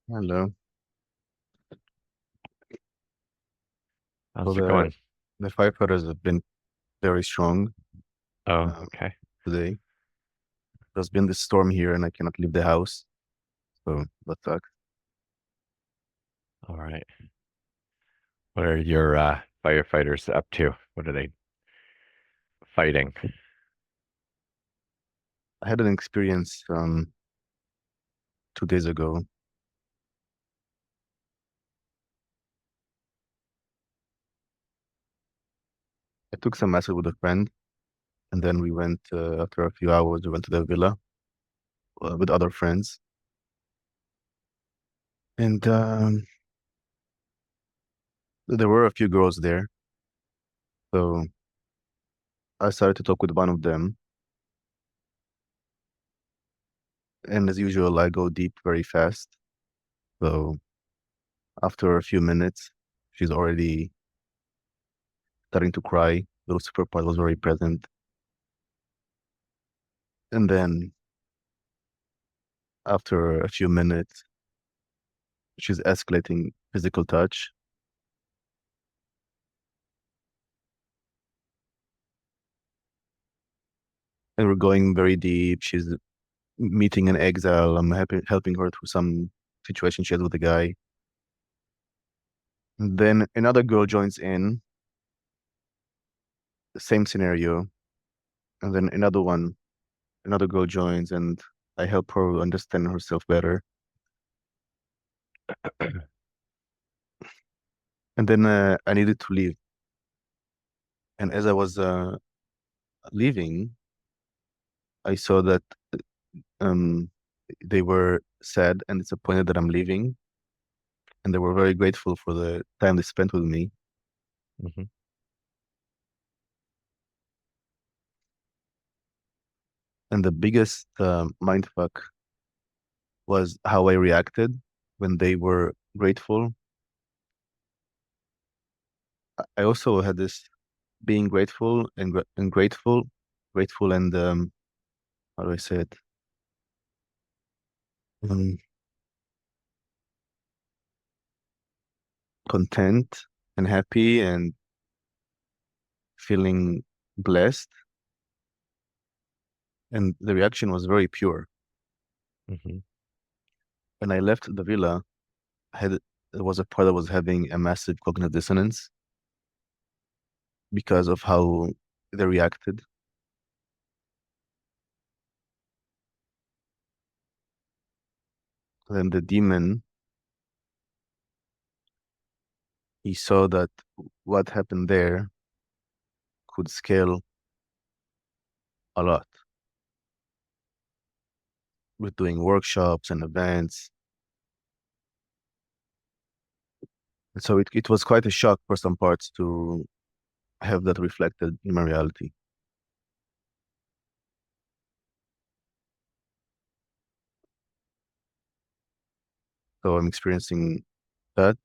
Hello. So How's it the going? the firefighters have been very strong Oh, uh, okay. today. There's been this storm here, and I cannot leave the house, so that sucks. All right. What are your firefighters up to? What are they fighting? I had an experience 2 days ago. I took some acid with a friend, and then we went after a few hours. We went to the villa with other friends, and there were a few girls there. So I started to talk with one of them, and as usual, I go deep very fast. So after a few minutes, she's already starting to cry. The super part was very present. And then after a few minutes, she's escalating physical touch. And we're going very deep. She's meeting an exile. I'm helping her through some situation she has with a guy. And then another girl joins in, the same scenario. And then another girl joins, and I help her understand herself better. And then I needed to leave. And as I was leaving, I saw that um, they were sad and disappointed that I'm leaving, and they were very grateful for the time they spent with me. Hmm. And the biggest mindfuck was how I reacted when they were grateful. I also had this being grateful and grateful and how do I say it? Um, Content and happy and feeling blessed. And the reaction was very pure. Hmm. When I left the villa, there was a part that was having a massive cognitive dissonance because of how they reacted. Then the demon, he saw that what happened there could scale a lot with doing workshops and events. And so it was quite a shock for some parts to have that reflected in my reality. So I'm experiencing that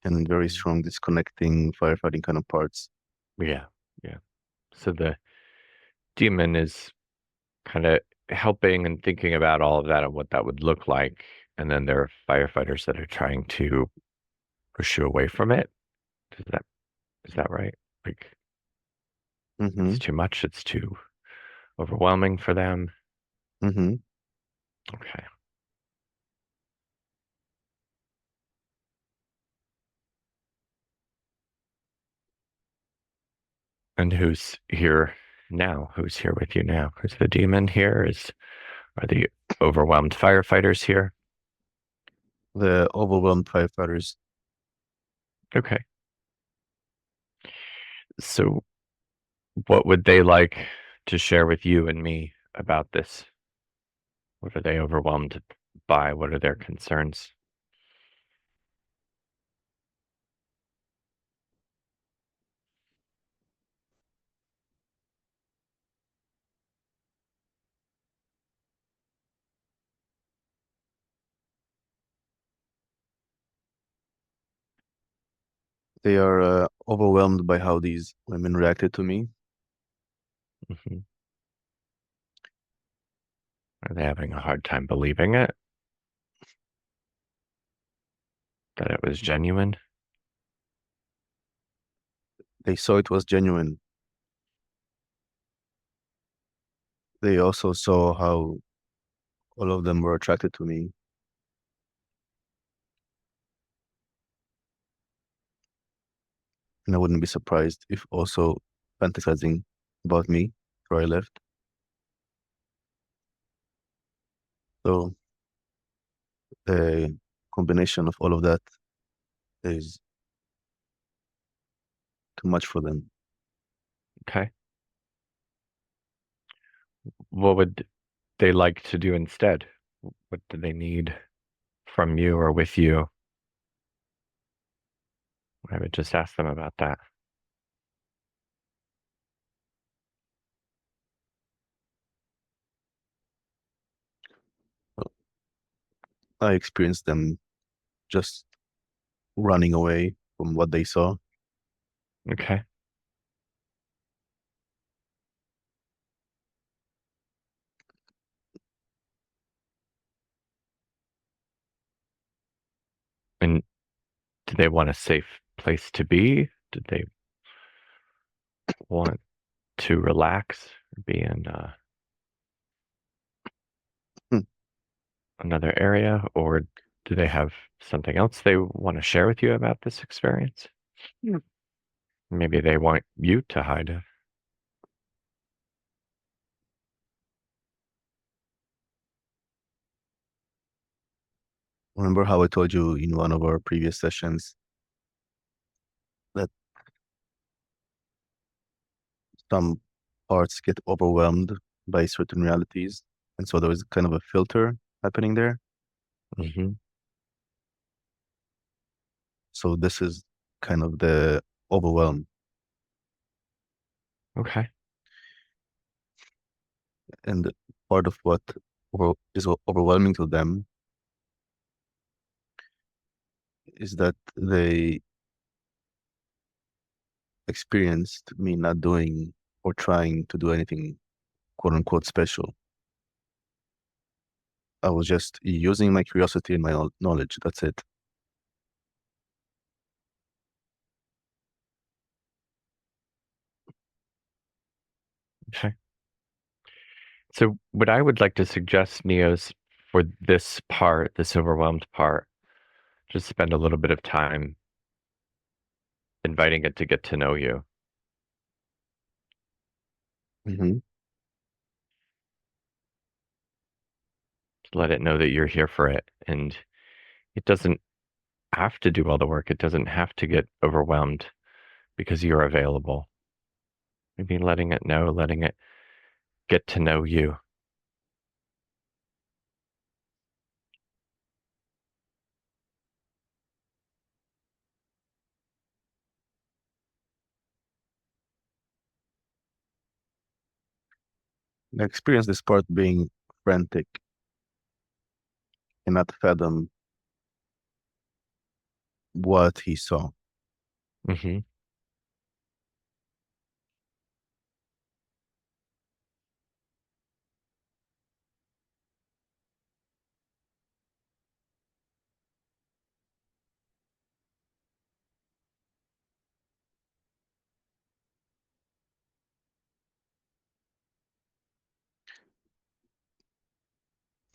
and very strong disconnecting firefighting kind of parts. Yeah, yeah. So the demon is kind of helping and thinking about all of that and what that would look like. And then there are firefighters that are trying to push you away from it. Is that right? Like Mm-hmm. it's too much, it's too overwhelming for them. Mm-hmm. Okay. And who's here now? Who's here with you now? Is the demon here? Are the overwhelmed firefighters here? The overwhelmed firefighters. Okay. So what would they like to share with you and me about this? What are they overwhelmed by? What are their concerns? They are overwhelmed by how these women reacted to me. Mhm. Are they having a hard time believing it? that it was genuine? They saw it was genuine. They also saw how all of them were attracted to me. And I wouldn't be surprised if also fantasizing about me before I left. So the combination of all of that is too much for them. Okay. What would they like to do instead? What do they need from you or with you? I would just ask them about that. I experienced them just running away from what they saw. Okay. And do they want a safe place to be? Do they want to relax, be in Hmm. another area, or do they have something else they want to share with you about this experience? Yeah. Maybe they want you to hide it. Remember how I told you in one of our previous sessions that some parts get overwhelmed by certain realities, and so there is kind of a filter happening there. Mm-hmm. So this is kind of the overwhelm, Okay. and part of what is overwhelming to them is that they experienced me not doing or trying to do anything quote unquote special. I was just using my curiosity and my knowledge. That's it. Okay. So what I would like to suggest, Neos, for this part, this overwhelmed part, just spend a little bit of time inviting it to get to know you. Hmm. Let it know that you're here for it. And it doesn't have to do all the work. It doesn't have to get overwhelmed because you're available. Maybe letting it know, letting it get to know you. I experienced this part being frantic, cannot fathom what he saw. Hmm.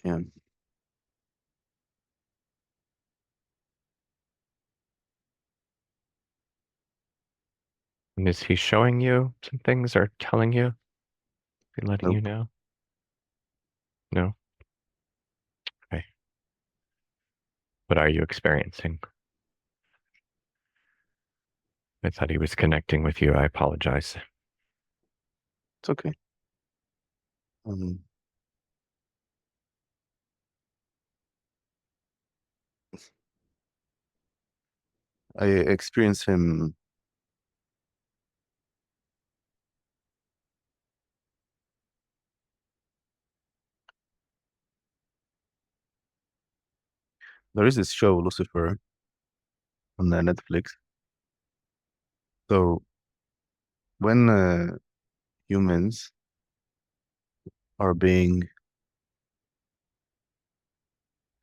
Yeah. And is he showing you some things or telling you? Is he letting you Nope. know? No? Okay. What are you experiencing? I thought he was connecting with you. I apologize. It's okay. Um, I experienced him. There is this show, Lucifer, on Netflix. So when humans are being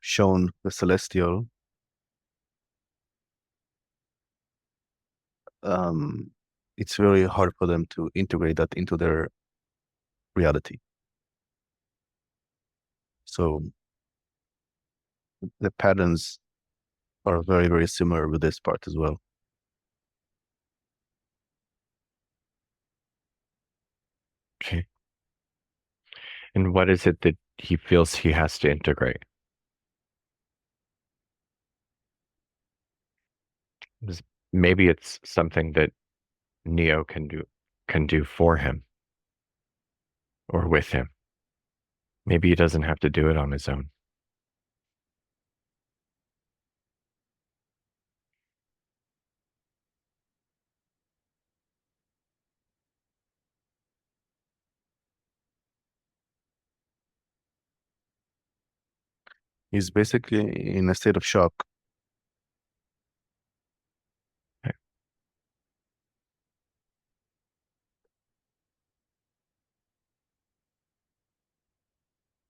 shown the celestial, um, it's very hard for them to integrate that into their reality. So the patterns are very, very similar with this part as well. Okay. And what is it that he feels he has to integrate? Is- Maybe it's something that Neo can do for him or with him. Maybe he doesn't have to do it on his own. He's basically in a state of shock. Okay.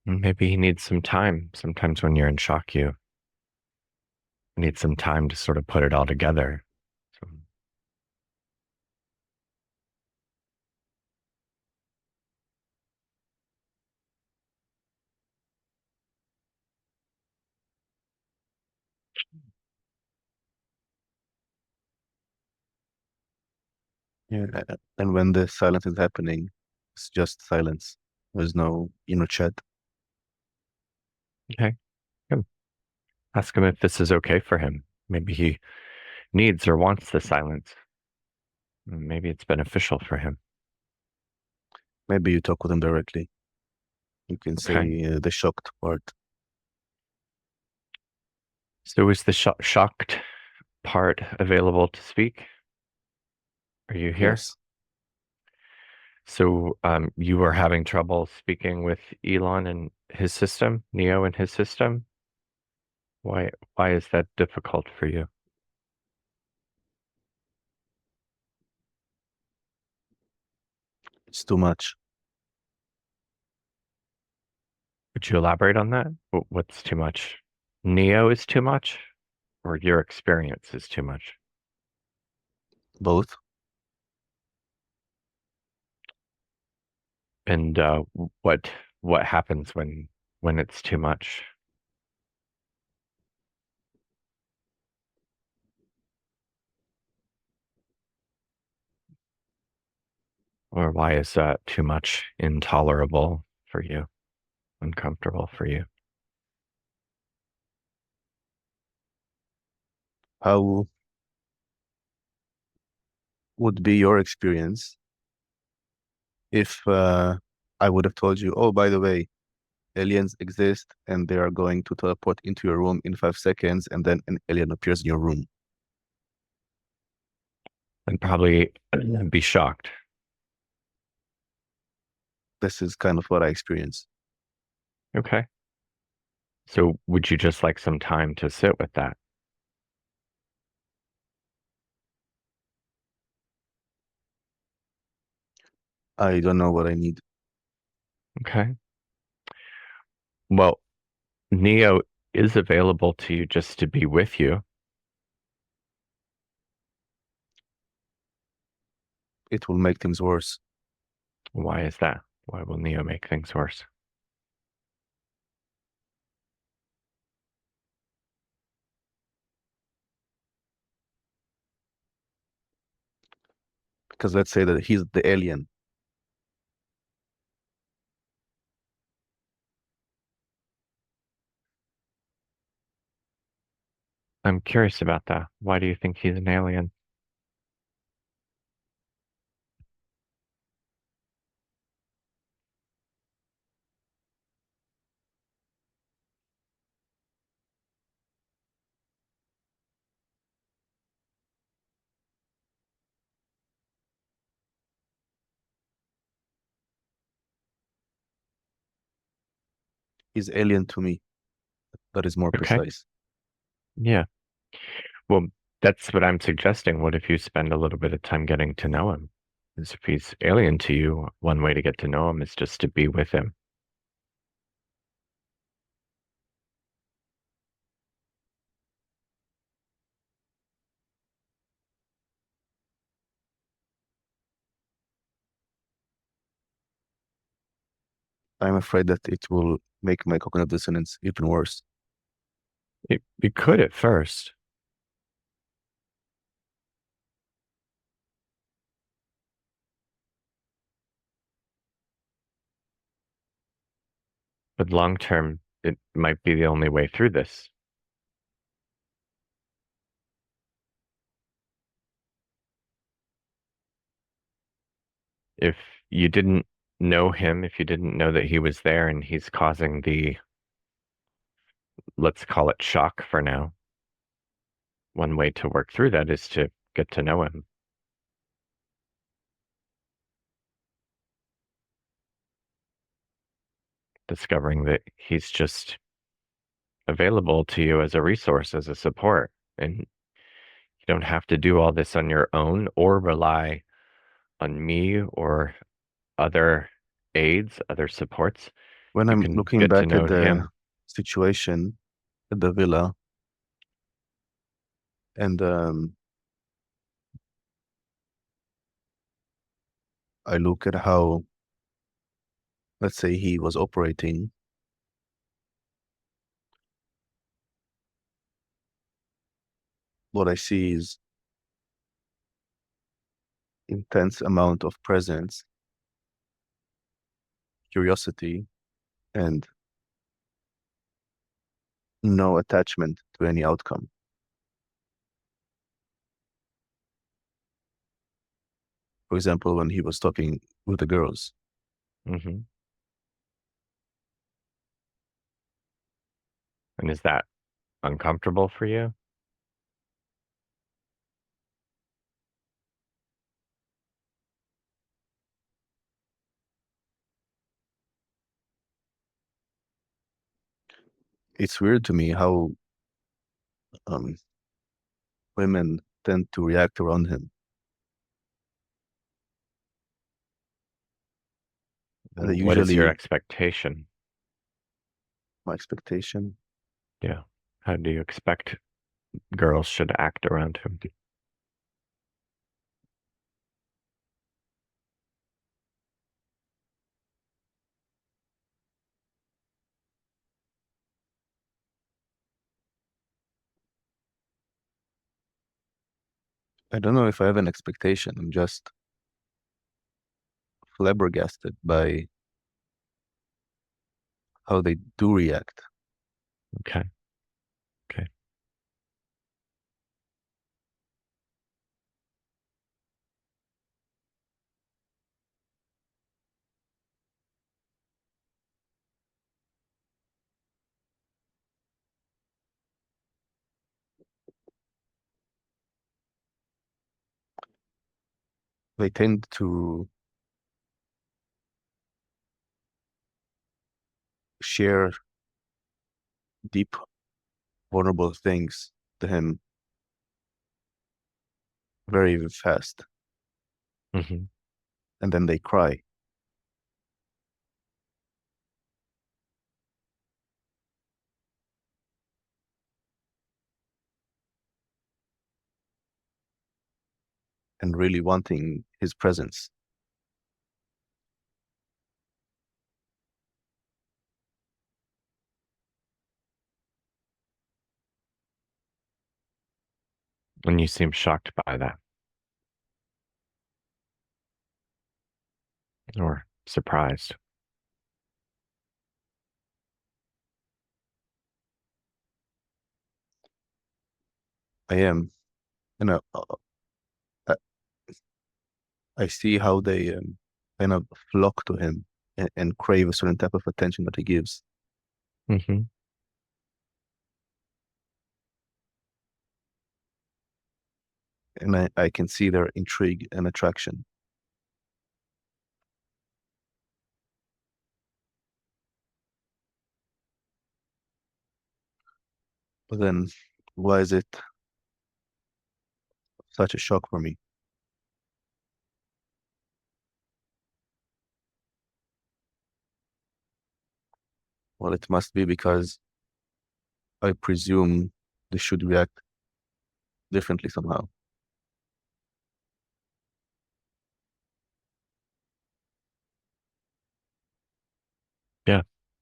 Maybe he needs some time. Sometimes when you're in shock, you need some time to sort of put it all together. So, Yeah. And when the silence is happening, it's just silence. There's no inner chat. okay. Good. Ask him if this is okay for him. Maybe he needs or wants the silence. Maybe it's beneficial for him. Maybe you talk with him directly. You can Okay. say the shocked part. So is the shocked part available to speak? Are you here? Yes. So you were having trouble speaking with Elon and his system, Neo and his system. Why is that difficult for you? It's too much. Would you elaborate on that? What's too much? Neo is too much, or your experience is too much? Both. And what happens when it's too much? Or why is that too much intolerable for you, uncomfortable for you? How would be your experience if I would have told you, oh, by the way, aliens exist and they are going to teleport into your room in 5 seconds, and then an alien appears in your room? And probably be shocked. This is kind of what I experienced. Okay. So would you just like some time to sit with that? I don't know what I need. Okay. Well, Neo is available to you just to be with you. It will make things worse Why is that? Why will Neo make things worse? because let's say that he's the alien. I'm curious about that. Why do you think he's an alien? He's alien to me. That is more Okay. precise. Yeah. Well, that's what I'm suggesting. What if you spend a little bit of time getting to know him? Because if he's alien to you, one way to get to know him is just to be with him. I'm afraid that it will make my cognitive dissonance even worse. It could at first, but long term, it might be the only way through this. If you didn't know him, if you didn't know that he was there and he's causing the, let's call it shock for now, one way to work through that is to get to know him. Discovering that he's just available to you as a resource, as a support. And you don't have to do all this on your own or rely on me or other aids, other supports. When You I'm can looking get to back at know the him. situation at the villa, and I look at how, let's say, he was operating, what I see is intense amount of presence, curiosity, and no attachment to any outcome. For example, when he was talking with the girls, Hmm. And is that uncomfortable for you? it's weird to me how um, women tend to react around him. They What is your usually, expectation? my expectation, Yeah. How do you expect girls should act around him? I don't know if I have an expectation. I'm just flabbergasted by how they do react. Okay. Okay. They tend to share deep, vulnerable things to him very fast, Hmm. and then they cry. And really wanting his presence. And you seem shocked by that or surprised. I am, you know, I, I see how they kind of flock to him and crave a certain type of attention that he gives. Hmm. And I can see their intrigue and attraction. But then why is it such a shock for me? Well, it must be because I presume they should react differently somehow.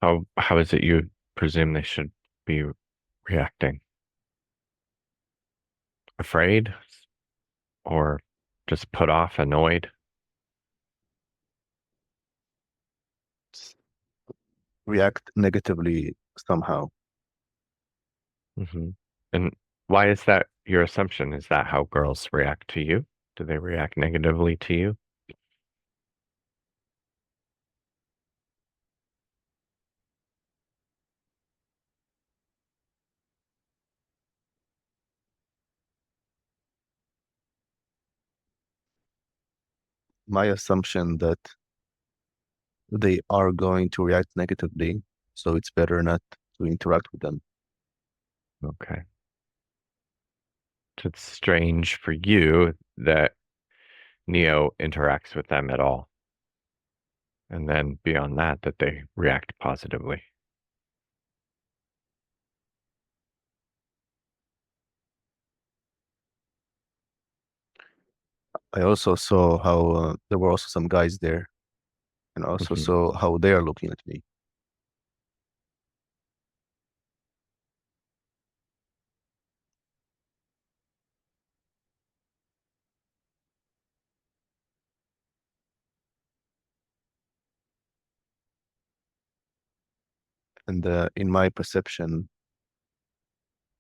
How is it you presume they should be reacting? Afraid or just put off, annoyed? React negatively somehow. Hmm. And why is that your assumption? Is that how girls react to you? Do they react negatively to you? My assumption that they are going to react negatively, so it's better not to interact with them. Okay. So it's strange for you that Neo interacts with them at all. And then beyond that, that they react positively. I also saw how there were also some guys there, and also Hmm. saw how they are looking at me. And in my perception,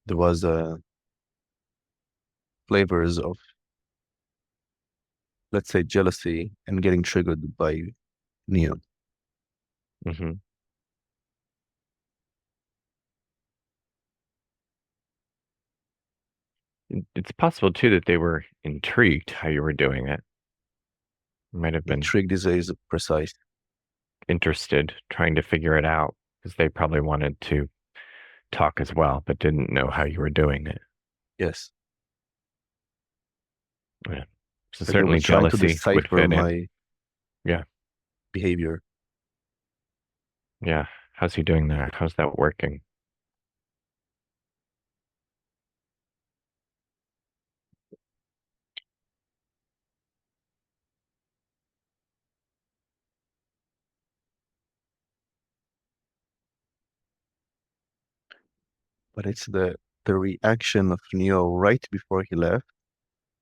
there was flavors of, let's say, jealousy and getting triggered by Neo. Hmm. It's possible too that they were intrigued how you were doing it. Might have been Intrigued is precise. interested, trying to figure it out because they probably wanted to talk as well, but didn't know how you were doing it. Yes. Yeah. So Like they were certainly trying to jealousy would decipher fit in. my Yeah. behavior. Yeah. How's he doing that? How's that working? But it's the reaction of Neo right before he left,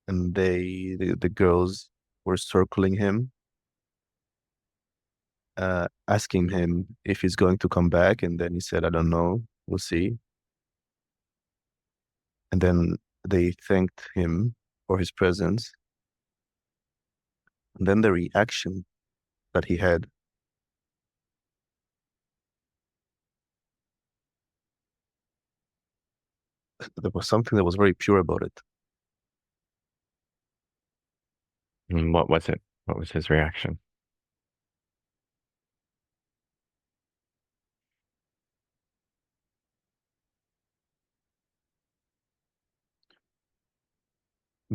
and the girls were circling him, asking him if he's going to come back, and then he said, "I don't know, we'll see." And then they thanked him for his presence. And then the reaction that he had, there was something that was very pure about it. And what was it? What was his reaction?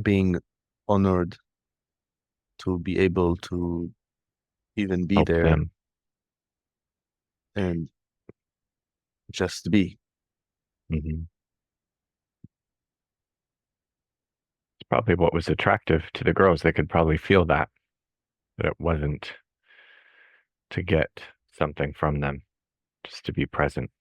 Being honored to be able to even be Help there them. and just be. Hmm. It's probably what was attractive to the girls. They could probably feel that it wasn't to get something from them, just to be present.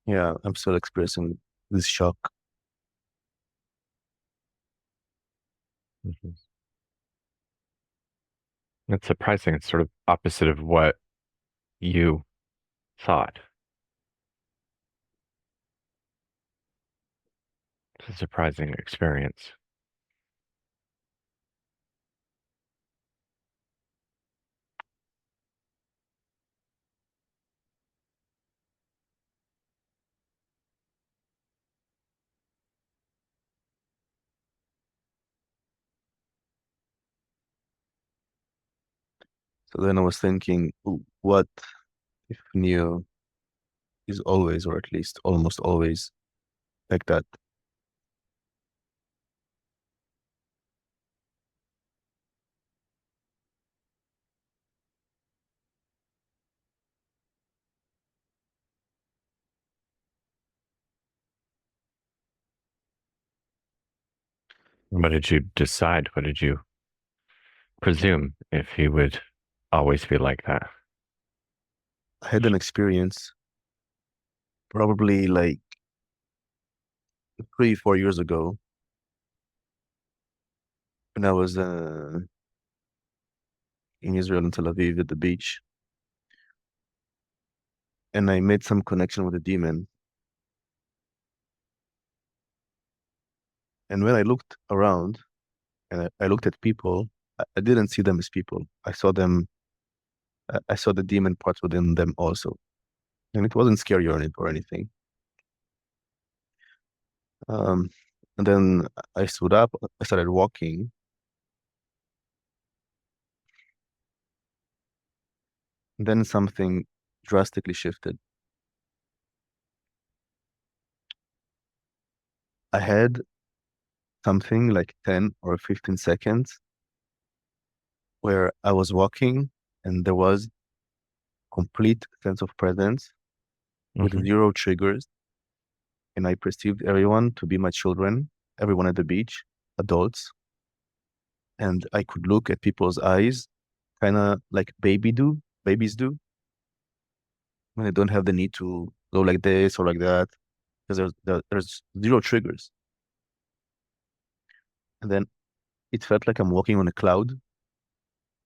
Yeah, I'm still experiencing this shock. Hmm. It's surprising. It's sort of opposite of what you thought. It's a surprising experience. So then I was thinking, what if Neo is always, or at least almost always, like that? What did you decide? What did you presume if he would always be like that? I had an experience probably like 3, 4 years ago when I was in Israel in Tel Aviv at the beach, and I made some connection with a demon. And when I looked around and I looked at people, I didn't see them as people. I saw them. I saw the demon parts within them also, and it wasn't scary or anything. Um, and then I stood up. I started walking, and then something drastically shifted. I had something like 10 or 15 seconds where I was walking and there was complete sense of presence with Hmm. zero triggers. And I perceived everyone to be my children, everyone at the beach, adults. And I could look at people's eyes, kind of like babies do, when they don't have the need to go like this or like that, because there's zero triggers. And then it felt like I'm walking on a cloud.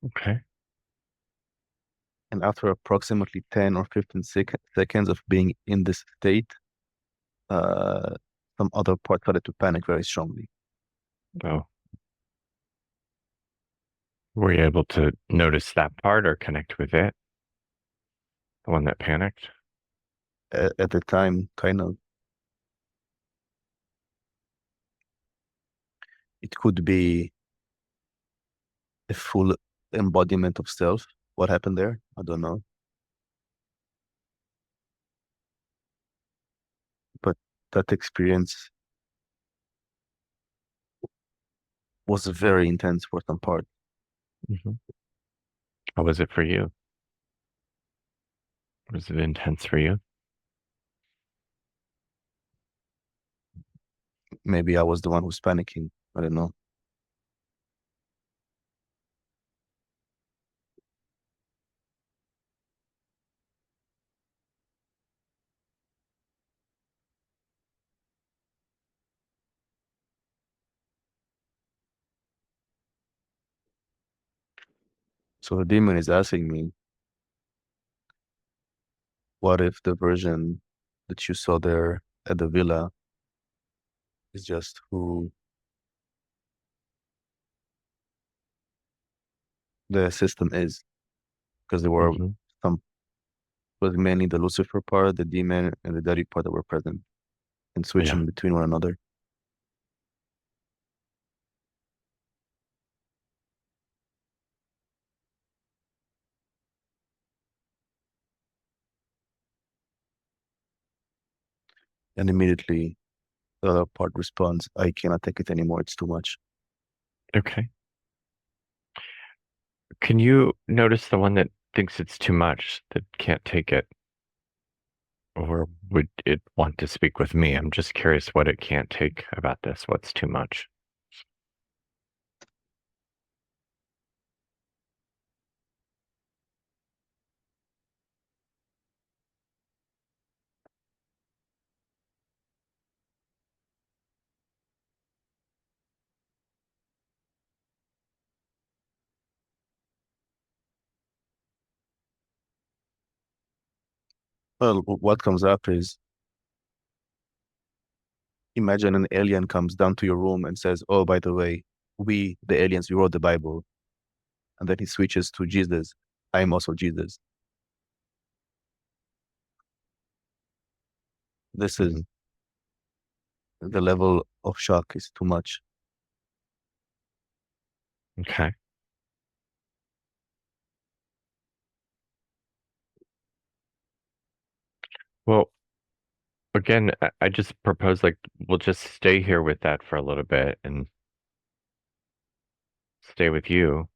Okay. And after approximately 10 or 15 seconds of being in this state, uh, some other part started to panic very strongly. Oh, were you able to notice that part or connect with it? The one that panicked? At the time, kind of, it could be a full embodiment of self. What happened there? I don't know. But that experience was very intense for some part. Hmm. How was it for you? Was it intense for you? Maybe I was the one who's panicking. I don't know. So the demon is asking me, what if the version that you saw there at the villa is just who the system is? Because there were Hmm. some, was mainly the Lucifer part, the demon, and the daddy part that were present and Yeah. switching between one another. And immediately the other part responds, I cannot take it anymore. It's too much. Okay. Can you notice the one that thinks it's too much, that can't take it? Or would it want to speak with me? I'm just curious what it can't take about this. What's too much? Well, what comes up is imagine an alien comes down to your room and says, oh, by the way, we, the aliens, we wrote the Bible. And then he switches to Jesus. I am also Jesus. This is Mhm. the level of shock is too much. Okay. Well, again, I just propose like we'll just stay here with that for a little bit and stay with you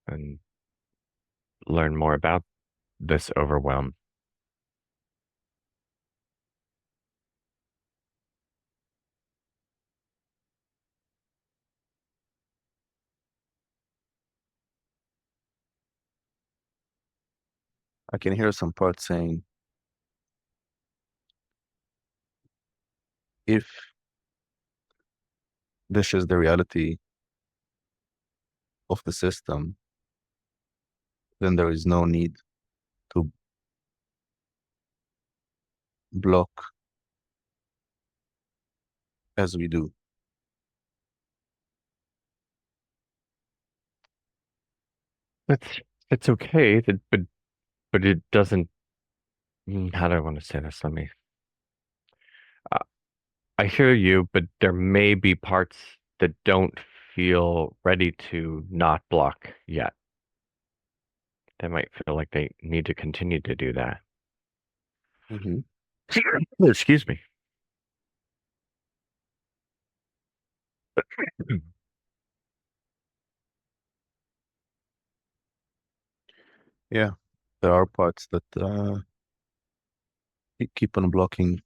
and learn more about this overwhelm. I can hear some parts saying, if this is the reality of the system, then there is no need to block as we do. That's it's okay, but it doesn't. How do I want to say this? Let me. Uh, I hear you, but there may be parts that don't feel ready to not block yet. They might feel like they need to continue to do that. Mhm. Excuse me. Yeah, there are parts that keep on blocking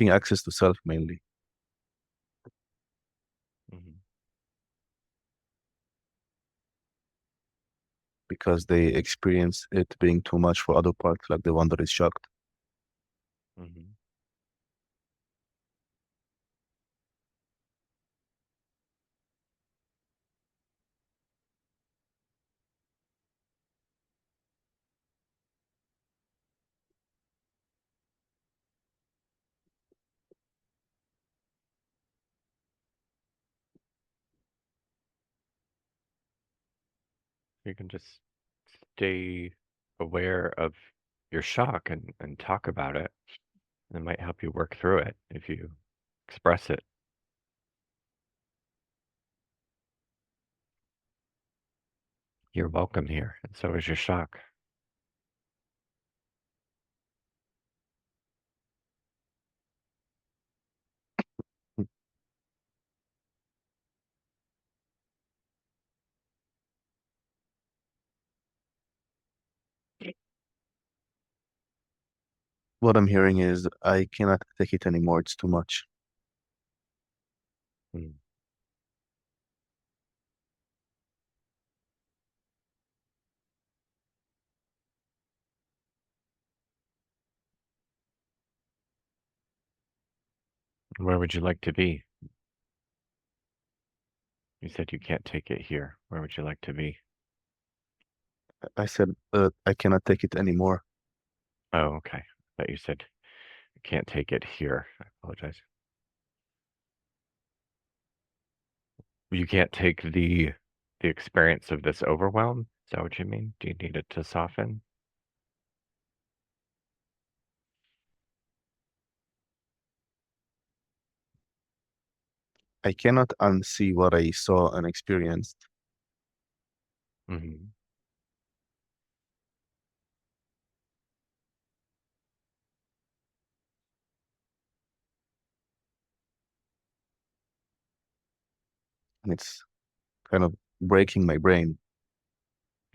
access to self mainly Mhm. because they experience it being too much for other parts, like the one that is shocked. Mhm. You can just stay aware of your shock and talk about it. It might help you work through it if you express it. You're welcome here, and so is your shock. What I'm hearing is I cannot take it anymore. It's too much. Mm. Where would you like to be? You said you can't take it here. Where would you like to be? I said I cannot take it anymore. Oh, okay. But you said you can't take it here. I apologize. You can't take the experience of this overwhelm? Is that what you mean? Do you need it to soften? I cannot unsee what I saw and experienced. Hmm. And it's kind of breaking my brain.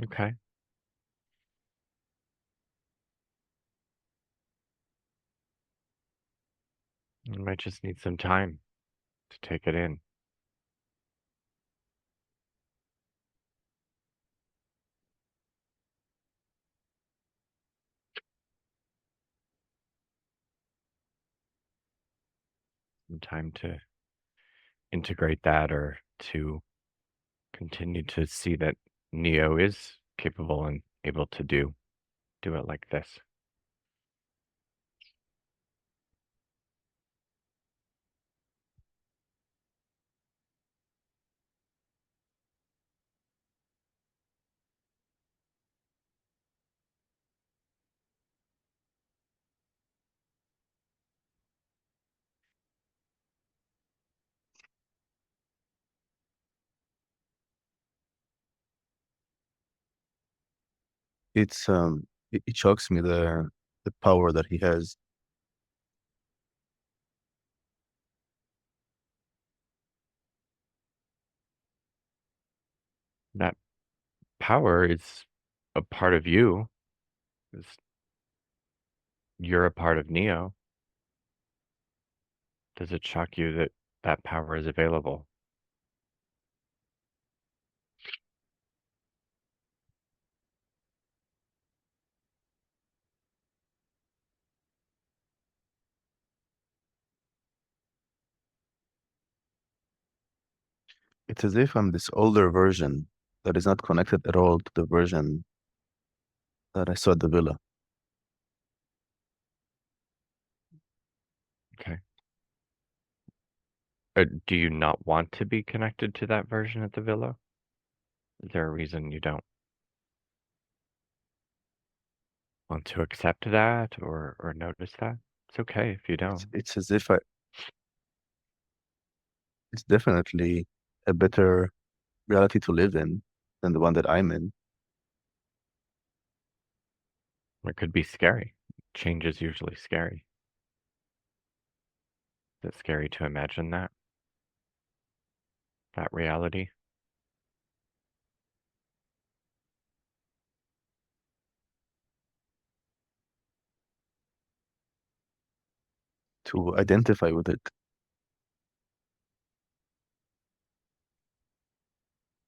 Okay. You might just need some time to take it in. Some time to integrate that or to continue to see that Neo is capable and able to do it like this. it shocks me the power that he has. That power is a part of you. Is you're a part of Neo. Does it shock you that that power is available? It's as if I'm this older version that is not connected at all to the version that I saw at the villa. Okay. Do you not want to be connected to that version at the villa? Is there a reason you don't want to accept that or notice that? It's okay if you don't. It's as if it's definitely a better reality to live in than the one that I'm in. It could be scary. Change is usually scary. Is it scary to imagine that reality? To identify with it.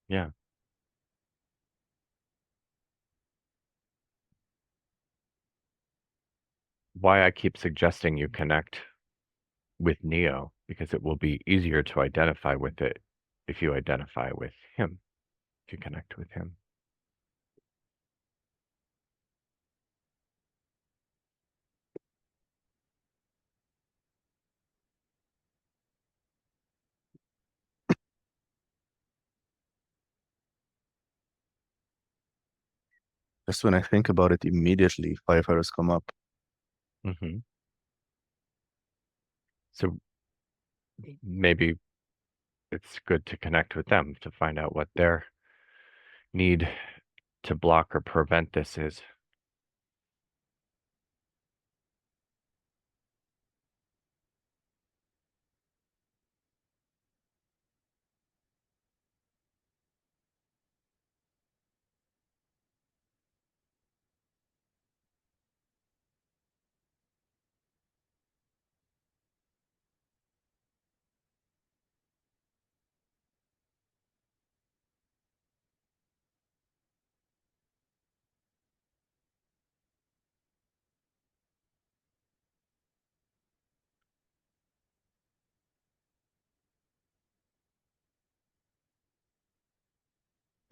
Yeah. Why I keep suggesting you connect with Neo, because it will be easier to identify with it if you identify with him, if you connect with him. Just when I think about it, immediately firefighters come up. Hmm. So maybe it's good to connect with them to find out what their need to block or prevent this is.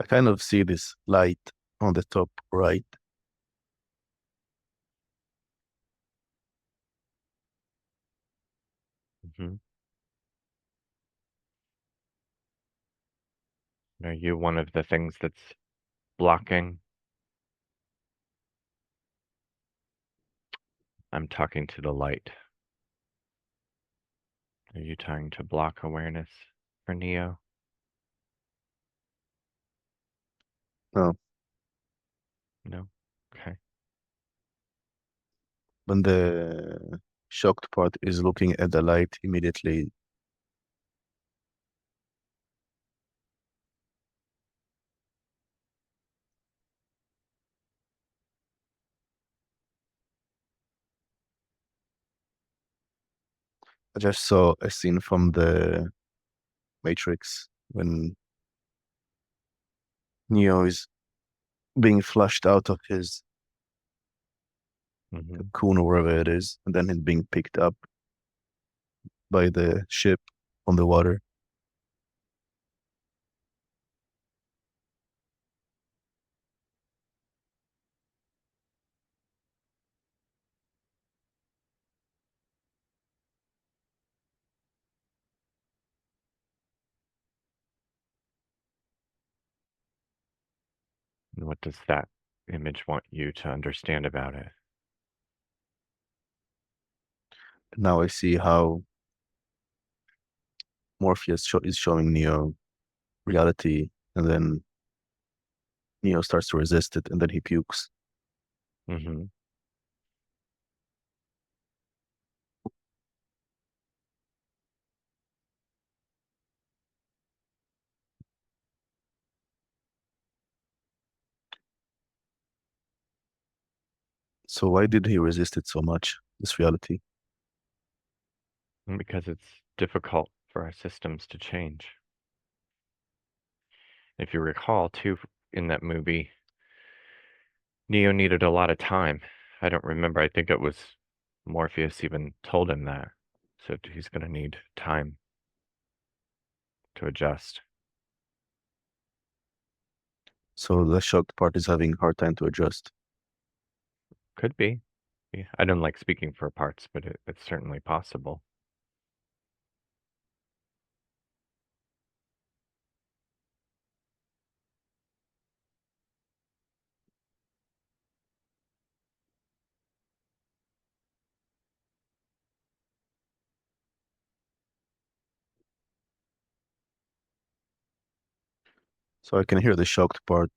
I kind of see this light on the top right. Hmm. Are you one of the things that's blocking? I'm talking to the light. Are you trying to block awareness for Neo? No, No? Okay. when the shocked part is looking at the light immediately, I just saw a scene from the Matrix when Neo is being flushed out of his Hmm. cocoon or wherever it is, and then he's being picked up by the ship on the water. And what does that image want you to understand about it? Now I see how is showing Neo reality, and then Neo starts to resist it, and then he pukes. Hmm. So why did he resist it so much, this reality? Because it's difficult for our systems to change. If you recall, too, in that movie, Neo needed a lot of time. I don't remember. I think it was Morpheus even told him that. So he's going to need time to adjust. So the shocked part is having a hard time to adjust. Could be. Yeah. I don't like speaking for parts, but it's certainly possible. So I can hear the shocked part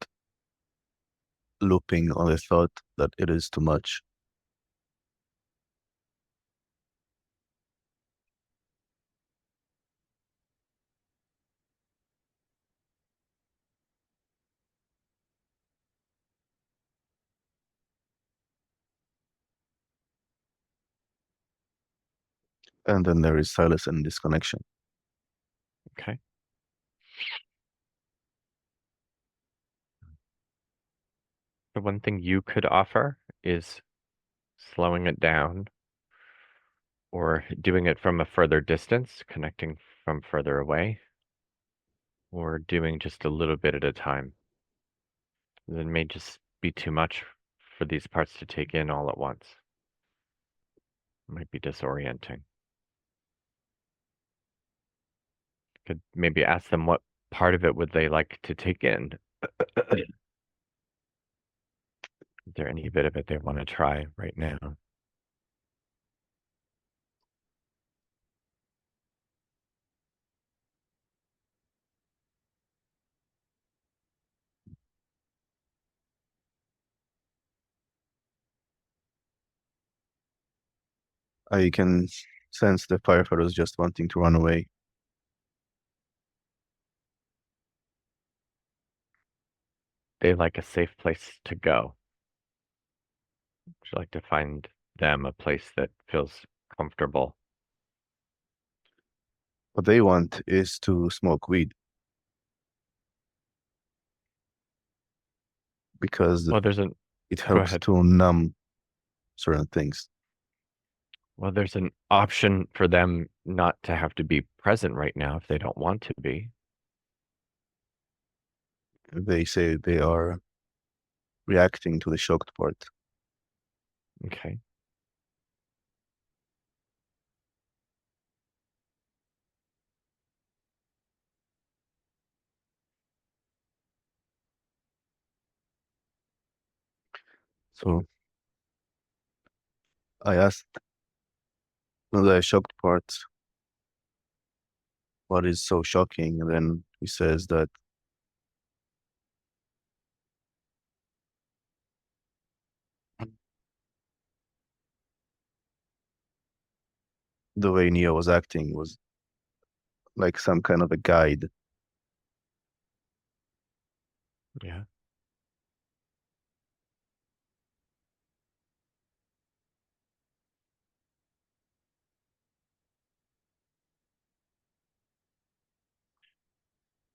looping on the thought that it is too much. And then there is silence and disconnection. Okay. The one thing you could offer is slowing it down or doing it from a further distance, connecting from further away, or doing just a little bit at a time. It may just be too much for these parts to take in all at once. It might be disorienting. Could maybe ask them what part of it would they like to take in. Is there any bit of it they want to try right now? I can sense the firefighters just wanting to run away. They like a safe place to go. Would you like to find them a place that feels comfortable? What they want is to smoke weed because Well, there's an it Go helps ahead. to numb certain things. Well, there's an option for them not to have to be present right now if they don't want to be. They say they are reacting to the shocked part. Okay. So I asked the shocked part, what is so shocking? And then he says that the way Neo was acting was like some kind of a guide. Yeah.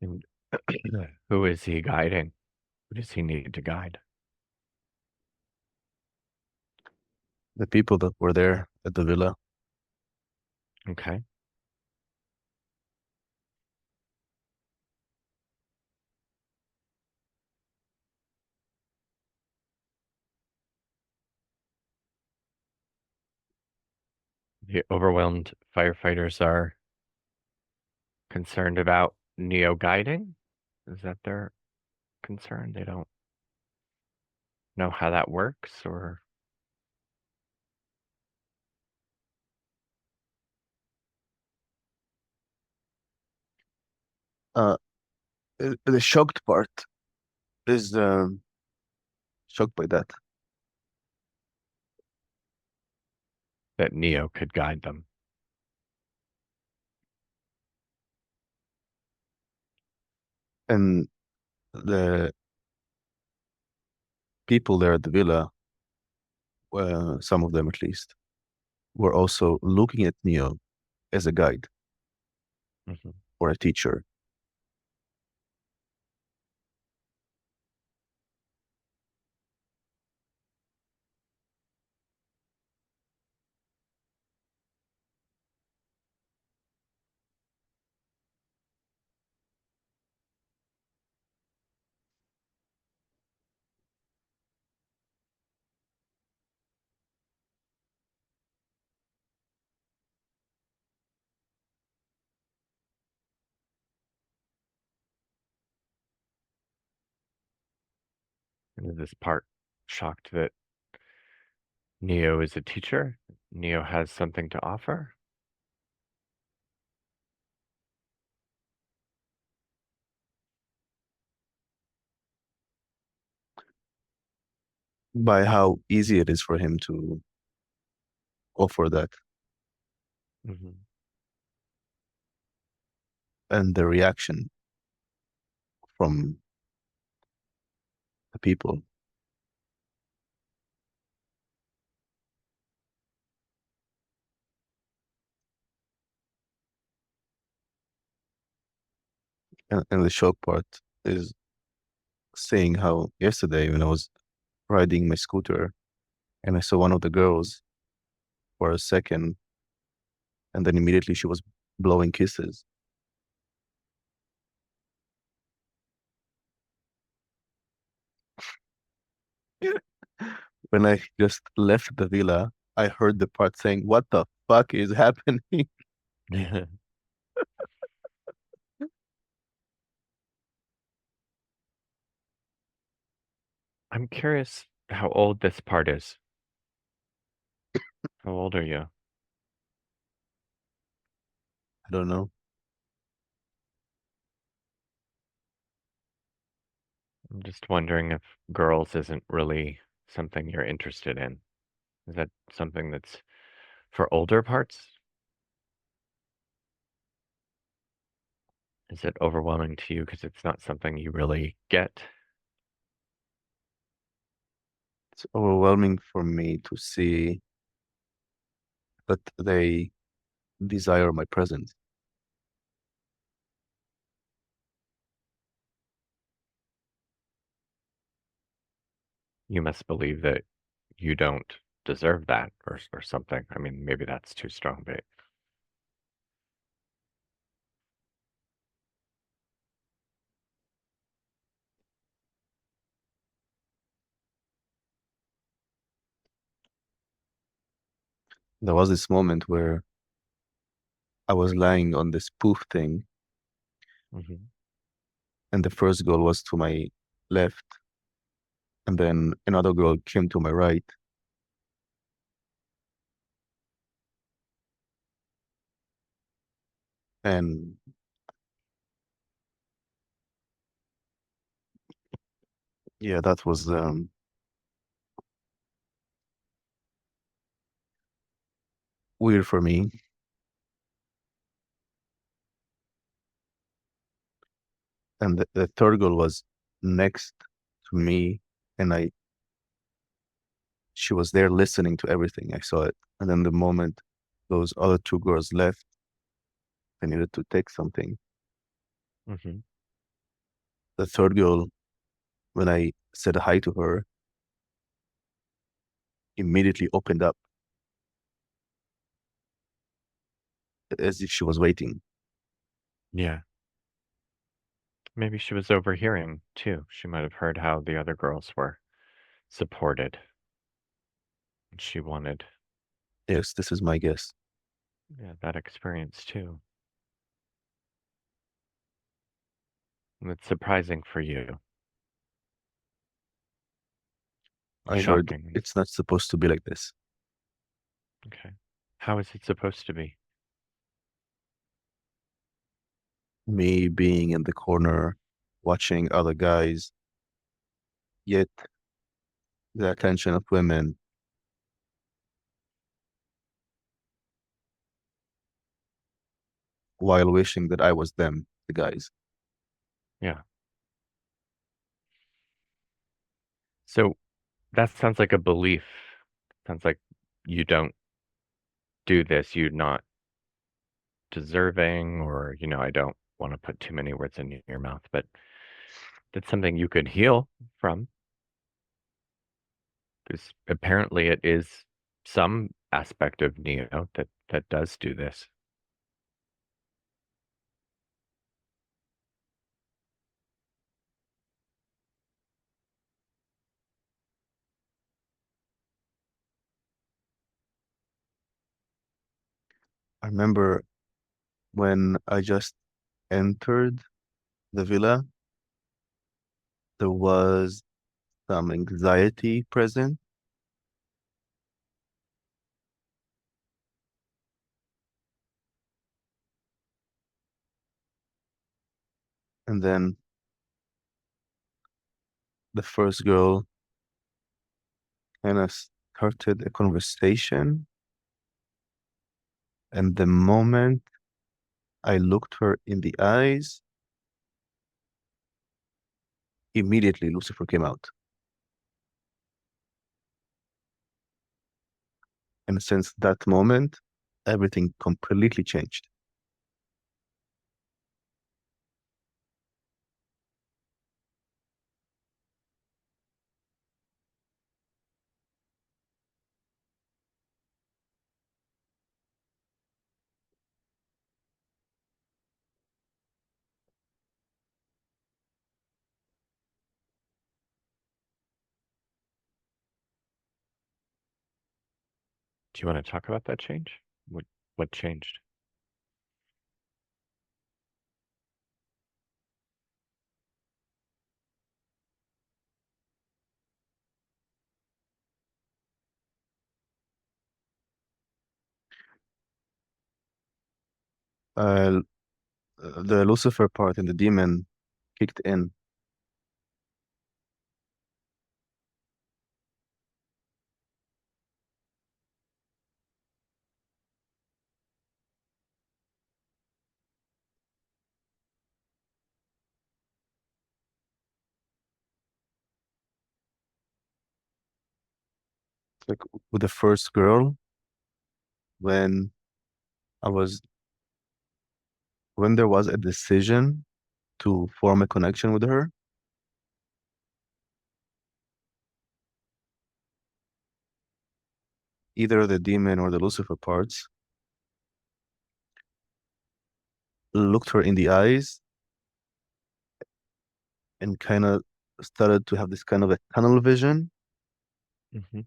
And who is he guiding? Who does he need to guide? The people that were there at the villa, Okay. The overwhelmed firefighters are concerned about Neo guiding. Is that their concern? They don't know how that works, or uh, the shocked part is shocked by that. that Neo could guide them. And the people there at the villa, some of them at least, were also looking at Neo as a guide Hmm. or a teacher. And is this part shocked that Neo is a teacher? Neo has something to offer? By how easy it is for him to offer that, Hmm. and the reaction from the people. And the shock part is saying how yesterday when I was riding my scooter and I saw one of the girls for a second, and then immediately she was blowing kisses. When I just left the villa, I heard the part saying, "What the fuck is happening?" I'm curious how old this part is. How old are you? I don't know. I'm just wondering if girls isn't really something you're interested in. Is that something that's for older parts? Is it overwhelming to you because it's not something you really get? It's overwhelming for me to see that they desire my presence. You must believe that you don't deserve that or something. I mean, maybe that's too strong, but There was this moment where I was lying on this poof thing, hmm. and the first girl was to my left, and then another girl came to my right. And yeah, that was weird for me. And the third girl was next to me, and she was there listening to everything. I saw it. And then the moment those other two girls left, I needed to take something. Hmm. The third girl, when I said hi to her, immediately opened up as if she was waiting. Yeah. Maybe she was overhearing too. She might have heard how the other girls were supported. And she wanted, Yes, this is my guess. yeah, that experience too. And it's surprising for you and I heard shocking. it's not supposed to be like this. Okay. How is it supposed to be? Me being in the corner, watching other guys, yet the attention of women while wishing that I was them, the guys. Yeah. So that sounds like a belief. Sounds like you don't do this, you're not deserving, or, I don't want to put too many words in your mouth, but that's something you could heal from, because apparently it is some aspect of Neo that does do this. I remember when I just entered the villa, there was some anxiety present. And then the first girl kind of started a conversation. And the moment I looked her in the eyes, immediately Lucifer came out. And since that moment, everything completely changed. Do you want to talk about that change? What changed? Uh, the Lucifer part and the demon kicked in. Like with the first girl, when I was when there was a decision to form a connection with her, either the demon or the Lucifer parts looked her in the eyes and kind of started to have this kind of a tunnel vision Hmm.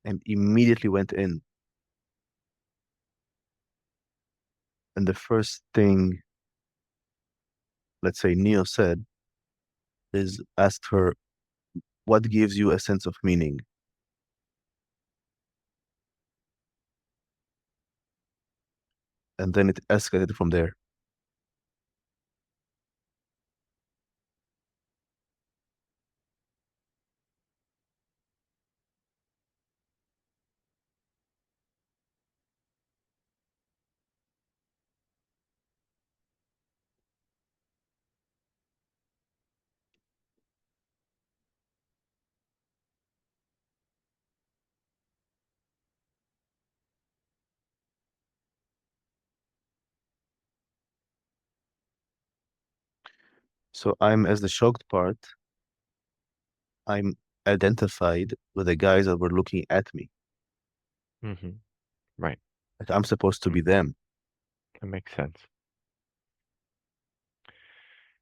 and immediately went in. And the first thing, let's say, Neo said is asked her, what gives you a sense of meaning? And then it escalated from there. So I'm, as the shocked part, I'm identified with the guys that were looking at me. Hmm. Right. Like I'm supposed to be Mm, them. that makes sense.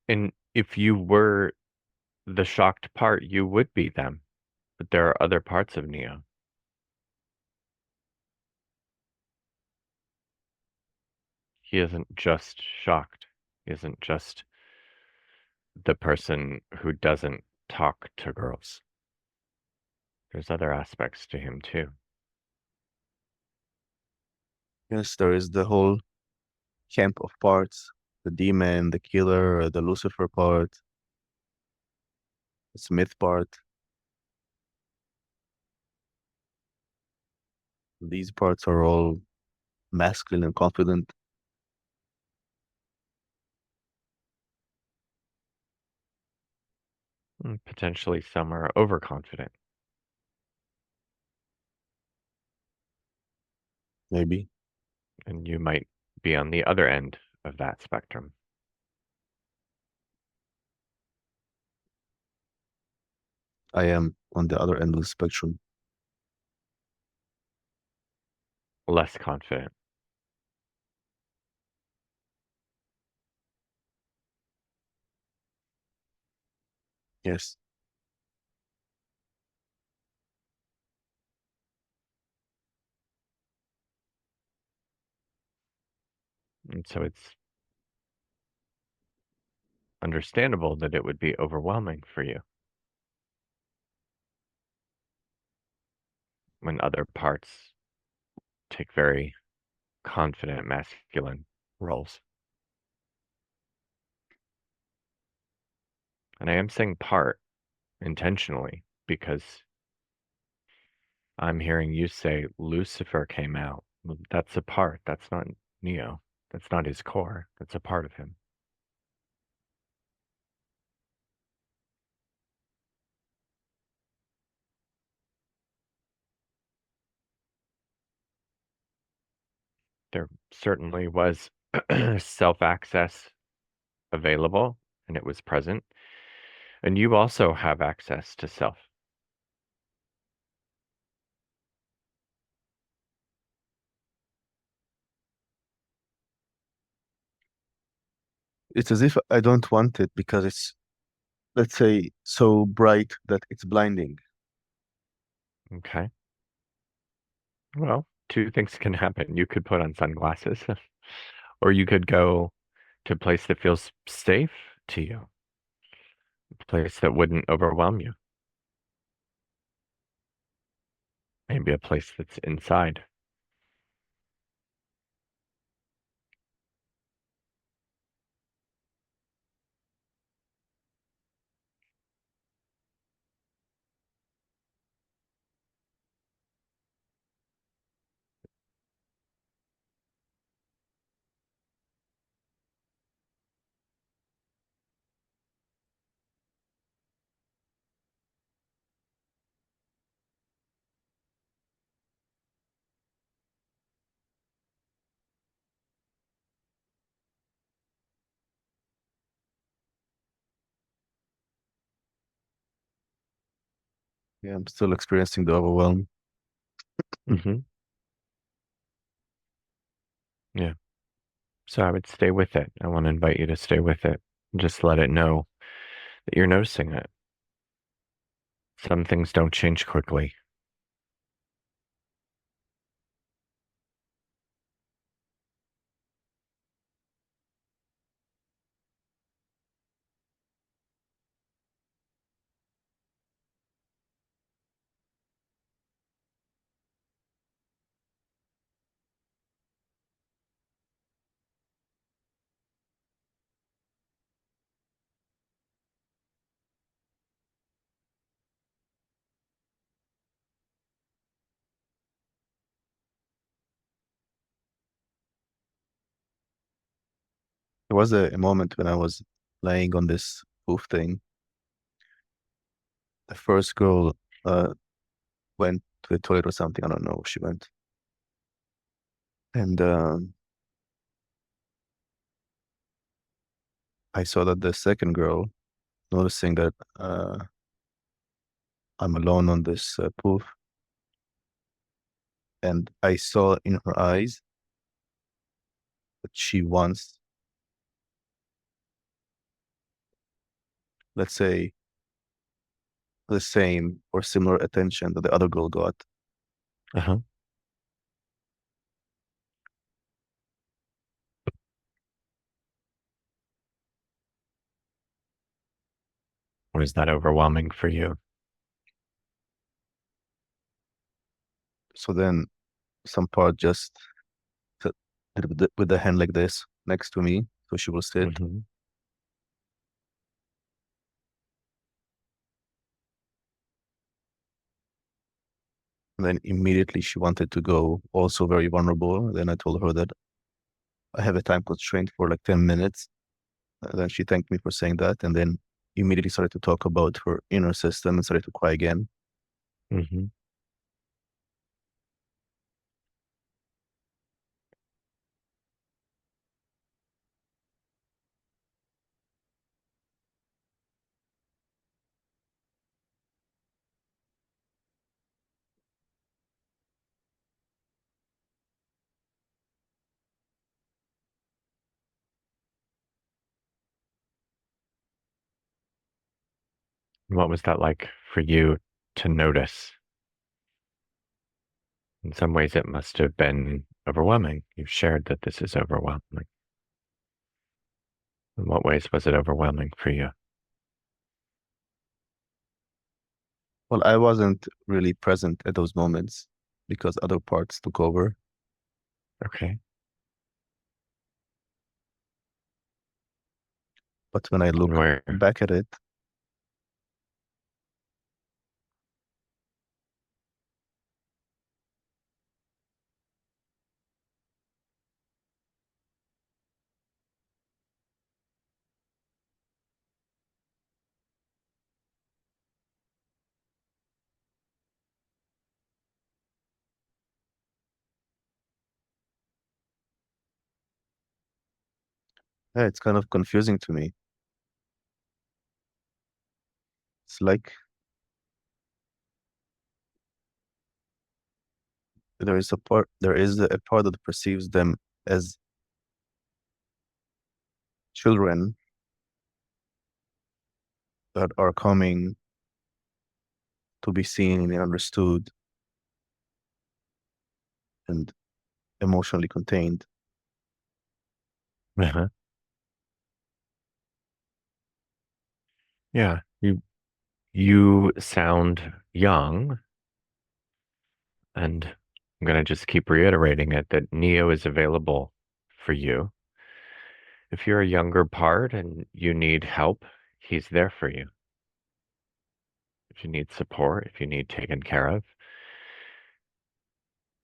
And if you were the shocked part, you would be them. But there are other parts of Neo. He isn't just shocked. He isn't just the person who doesn't talk to girls. There's other aspects to him too. Yes, there is the whole camp of parts, the demon, the killer, the Lucifer part, the Smith part. These parts are all masculine and confident. Potentially some are overconfident, Maybe and you might be on the other end of that spectrum, I am on the other end of the spectrum. less confident. Yes. And so it's understandable that it would be overwhelming for you when other parts take very confident masculine roles. And I am saying part intentionally because I'm hearing you say Lucifer came out. Well, that's a part. That's not Neo. That's not his core. That's a part of him. There certainly was self access available and it was present. And you also have access to self. It's as if I don't want it because it's, let's say, so bright that it's blinding. Okay. Well, two things can happen. You could put on sunglasses, or you could go to a place that feels safe to you, a place that wouldn't overwhelm you, maybe a place that's inside. Yeah, I'm still experiencing the overwhelm. Hmm. Yeah. So I would stay with it. I want to invite you to stay with it. Just let it know that you're noticing it. Some things don't change quickly. There was a moment when I was laying on this roof thing. The first girl went to the toilet or something. I don't know where she went. And I saw that the second girl, noticing that I'm alone on this roof, and I saw in her eyes that she wants, let's say, the same or similar attention that the other girl got. Uh-huh. Or is that overwhelming for you? So then some part just did with with the hand like this next to me, so she will sit. Hmm. And then immediately she wanted to go, also very vulnerable. Then I told her that I have a time constraint for like 10 minutes. Then she thanked me for saying that. And then immediately started to talk about her inner system and started to cry again. Mm-hmm. What was that like for you to notice? In some ways, it must have been overwhelming. You've shared that this is overwhelming. In what ways was it overwhelming for you? Well, I wasn't really present at those moments because other parts took over. Okay. But when I And look where? back at it, yeah, it's kind of confusing to me. It's like there is a part that perceives them as children that are coming to be seen and understood and emotionally contained. Uh-huh. Yeah. You sound young, and I'm gonna just keep reiterating it that Neo is available for you. If you're a younger part and you need help, he's there for you. If you need support, if you need taken care of.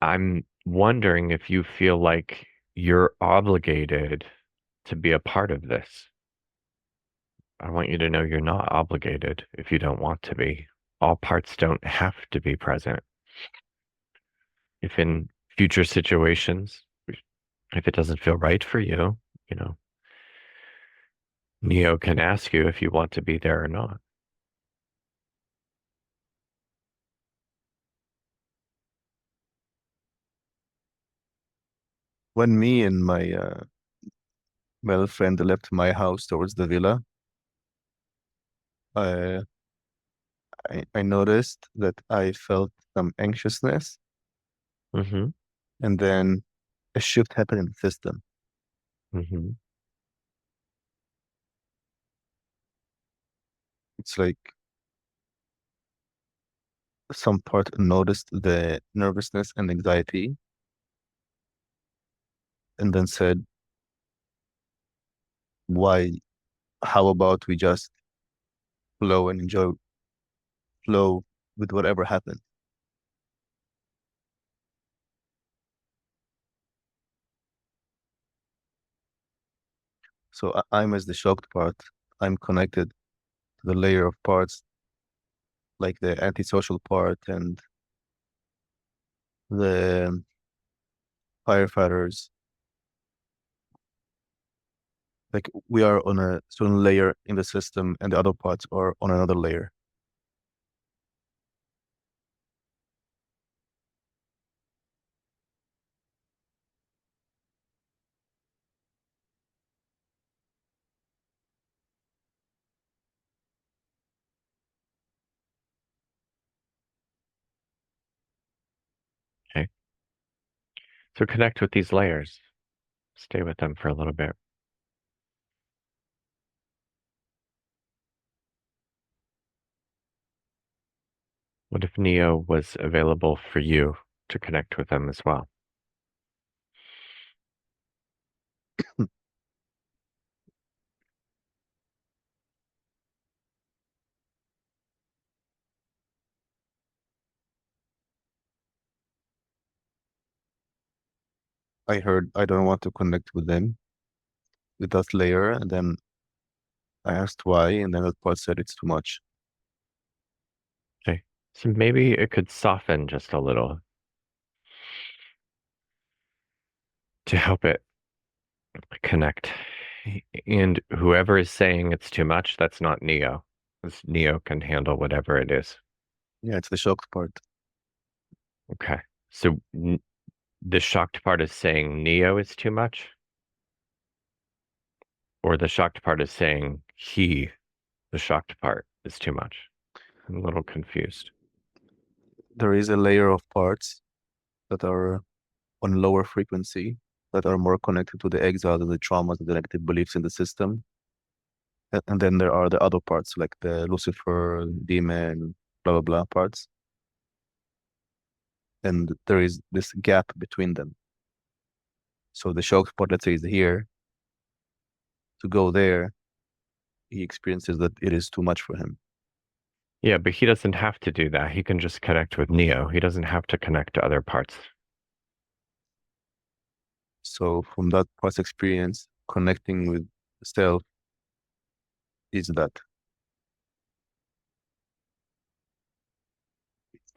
I'm wondering if you feel like you're obligated to be a part of this. I want you to know you're not obligated if you don't want to be. All parts don't have to be present. If in future situations, if it doesn't feel right for you, you know, Neo can ask you if you want to be there or not. When me and my male friend left my house towards the villa, I, I noticed that I felt some anxiousness, Mm-hmm. and then a shift happened in the system. Mm-hmm. It's like some part noticed the nervousness and anxiety and then said, why, how about we just flow and enjoy flow with whatever happened? So I'm as the shocked part. I'm connected to the layer of parts like the antisocial part and the firefighters. Like we are on a certain layer in the system and the other parts are on another layer. Okay. So connect with these layers. Stay with them for a little bit. What if Neo was available for you to connect with them as well? I heard I don't want to connect with them with that layer, and then I asked why, and then that part said it's too much. Okay. So maybe it could soften just a little to help it connect. And whoever is saying it's too much, that's not Neo. 'Cause Neo can handle whatever it is. Yeah, it's the shocked part. Okay. So the shocked part is saying Neo is too much, or the shocked part is saying the shocked part, is too much. I'm a little confused. There is a layer of parts that are on lower frequency that are more connected to the exiles and the traumas and the negative beliefs in the system. And then there are the other parts, like the Lucifer, demon, blah, blah, blah parts. And there is this gap between them. So the shock part, let's say, is here. To go there, he experiences that it is too much for him. Yeah, but he doesn't have to do that. He can just connect with Neo. He doesn't have to connect to other parts. So from that past experience, connecting with self is that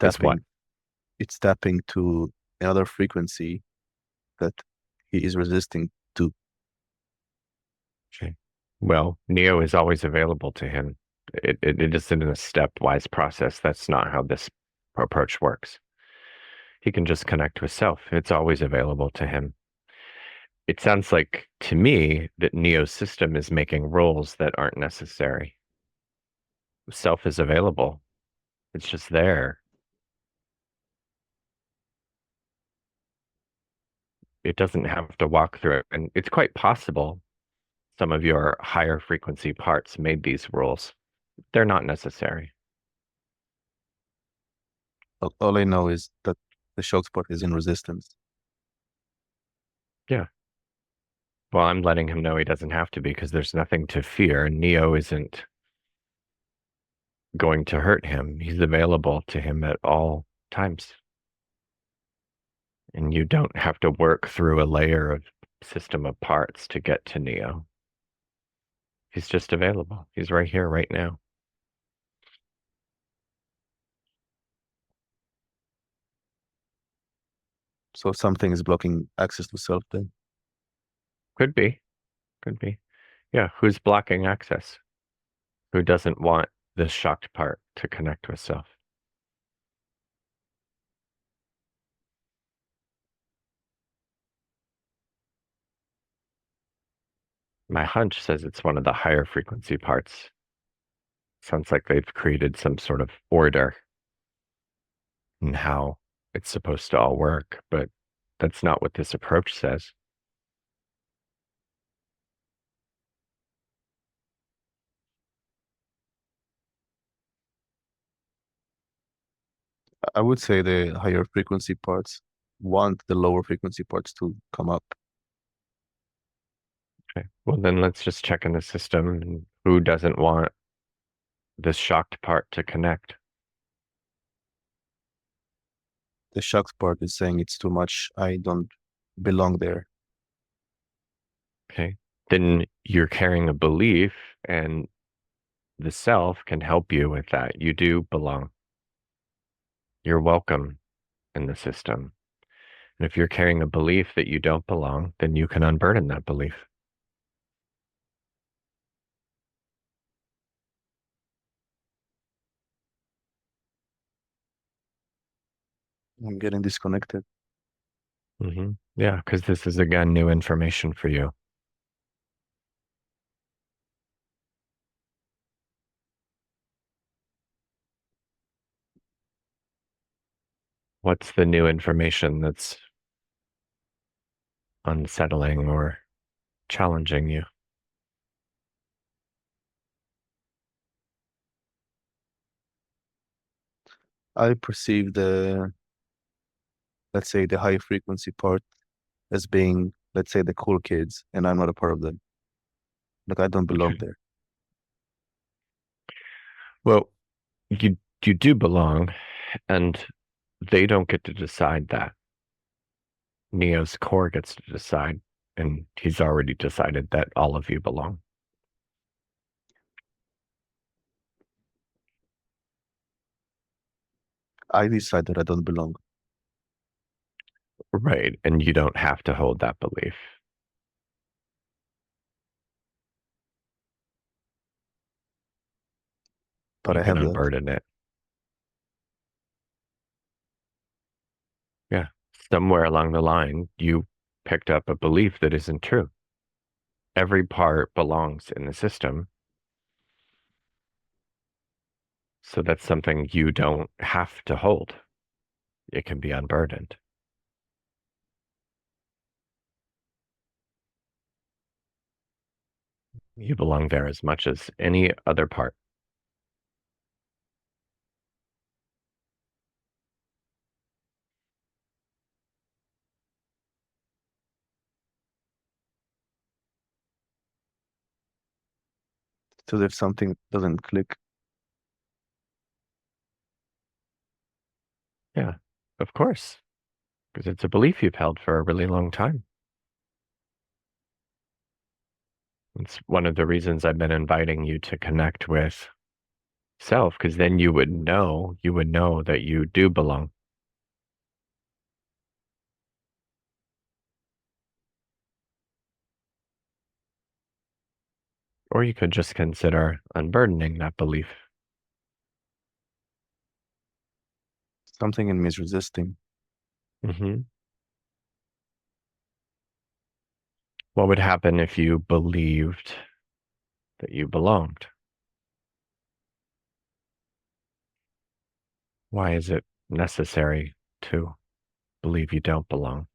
Is what? tapping. It's tapping to another frequency that he is resisting to. Okay. Well, Neo is always available to him. It isn't a stepwise process. That's not how this approach works. He can just connect with self. It's always available to him. It sounds like to me that Neo's system is making rules that aren't necessary. Self is available. It's just there. It doesn't have to walk through it. And it's quite possible some of your higher frequency parts made these rules. They're not necessary. All I know is that the shock spot is in resistance. Yeah. Well, I'm letting him know he doesn't have to be because there's nothing to fear. Neo isn't going to hurt him. He's available to him at all times. And you don't have to work through a layer of system of parts to get to Neo. He's just available. He's right here, right now. So something is blocking access to self then. Could be. Could be. Yeah. Who's blocking access? Who doesn't want this shocked part to connect with self? My hunch says it's one of the higher frequency parts. Sounds like they've created some sort of order in how it's supposed to all work, but that's not what this approach says. I would say the higher frequency parts want the lower frequency parts to come up. Okay. Well, then let's just check in the system and who doesn't want this shocked part to connect. The shocked part is saying it's too much. I don't belong there. Okay. Then you're carrying a belief, and the self can help you with that. You do belong. You're welcome in the system. And if you're carrying a belief that you don't belong, then you can unburden that belief. I'm getting disconnected. Yeah, because this is again new information for you. What's the new information that's unsettling or challenging you? I perceive the, let's say, the high frequency part as being, let's say, the cool kids, and I'm not a part of them. Like I don't belong Okay. there. Well, you do belong, and they don't get to decide that. Neo's core gets to decide, and he's already decided that all of you belong. I decide that I don't belong, Right. And you don't have to hold that belief. but You I can have that. unburden it. Yeah. Somewhere along the line, you picked up a belief that isn't true. Every part belongs in the system. So that's something you don't have to hold. It can be unburdened. You belong there as much as any other part. So if something doesn't click, Yeah, of course, because it's a belief you've held for a really long time. It's one of the reasons I've been inviting you to connect with self, because then you would know that you do belong. Or you could just consider unburdening that belief. something in me is resisting. Hmm. What would happen if you believed that you belonged? Why is it necessary to believe you don't belong?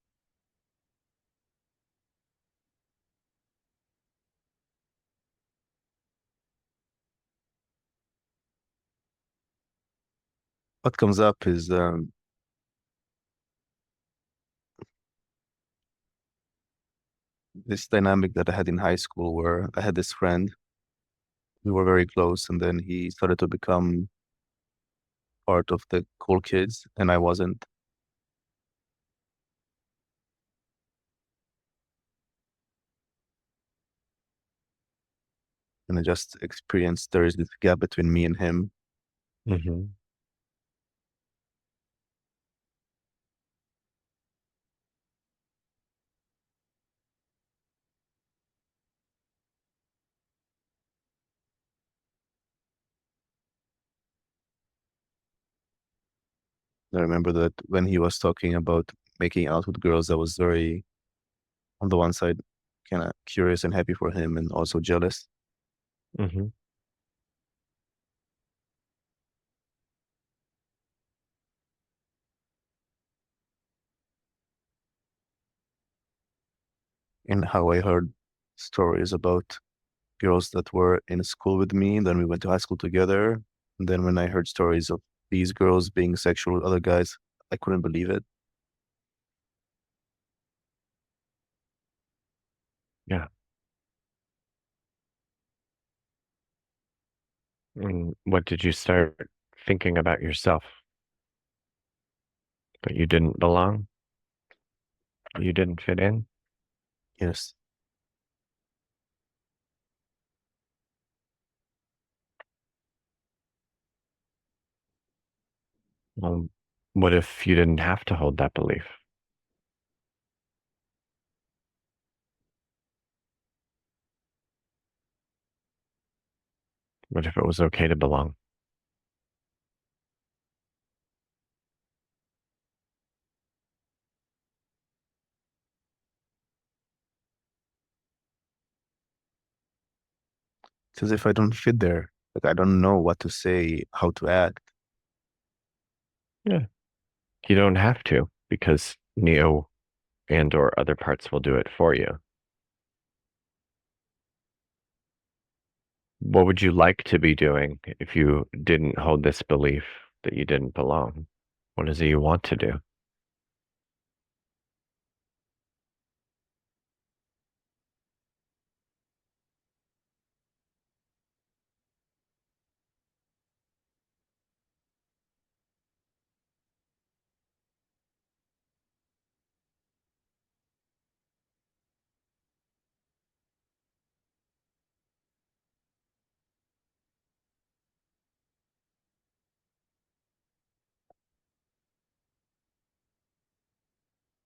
What comes up is this dynamic that I had in high school where I had this friend. We were very close, and then he started to become part of the cool kids, and I wasn't. And I just experienced there is this gap between me and him. Hmm. I remember that when he was talking about making out with girls, I was very, on the one side, kind of curious and happy for him, and also jealous. Hmm. And how I heard stories about girls that were in school with me, and then we went to high school together. And then when I heard stories of these girls being sexual with other guys, I couldn't believe it. Yeah. And what did you start thinking about yourself? That you didn't belong? You didn't fit in? Yes. Well, what if you didn't have to hold that belief? What if it was okay to belong? It's as if I don't fit there. Like I don't know what to say, how to act. Yeah. You don't have to because Neo and or other parts will do it for you. What would you like to be doing if you didn't hold this belief that you didn't belong? What is it you want to do?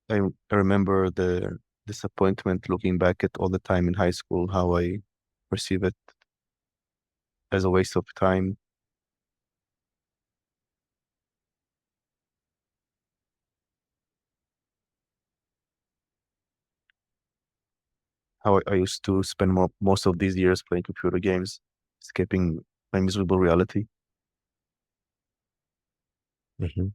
I remember the disappointment looking back at all the time in high school, how I perceive it as a waste of time, how I used to spend most of these years playing computer games, escaping my miserable reality. Hmm.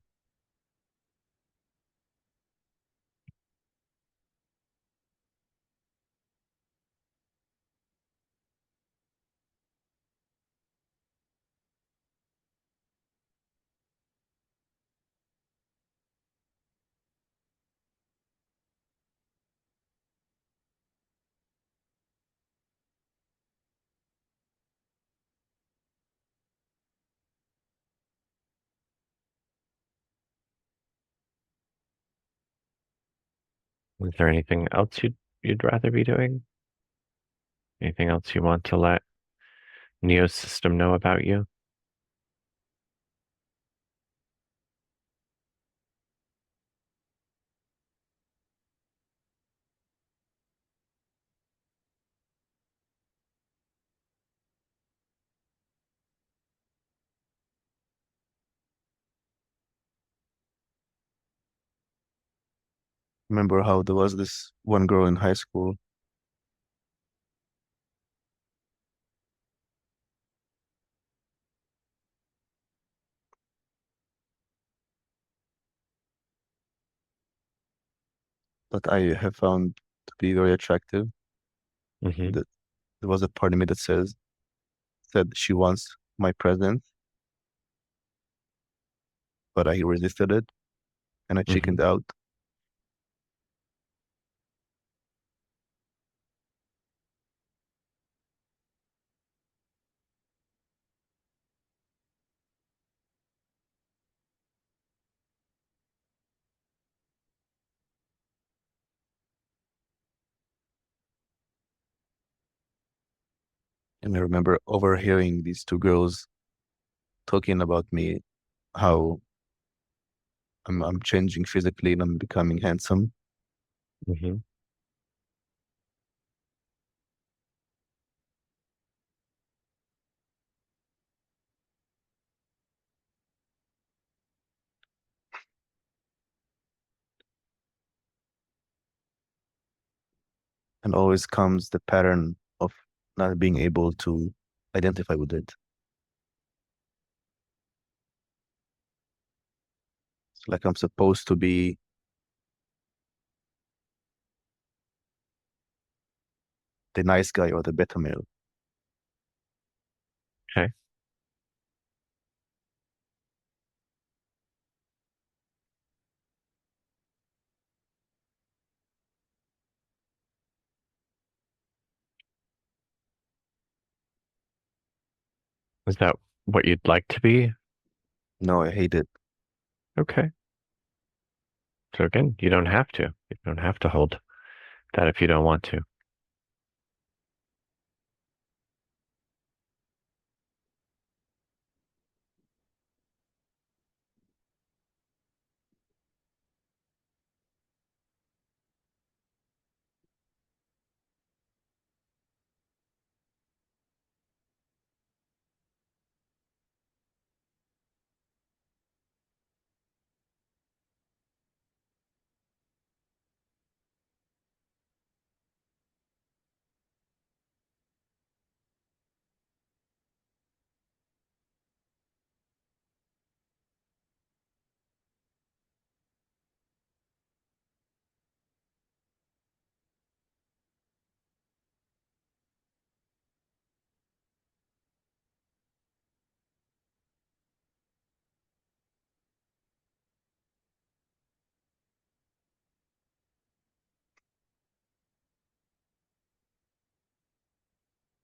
Is there anything else you'd rather be doing? Anything else you want to let Neo system know about you? Remember how there was this one girl in high school, that I have found to be very attractive. Hmm. That there was a part of me that said she wants my presence, but I resisted it and I Hmm. chickened out. And I remember overhearing these two girls talking about me, how I'm changing physically and I'm becoming handsome. Hmm. And always comes the pattern of not being able to identify with it. It's like I'm supposed to be the nice guy or the beta male. Okay. Is that what you'd like to be? No, I hate it. Okay. So again, you don't have to. You don't have to hold that if you don't want to.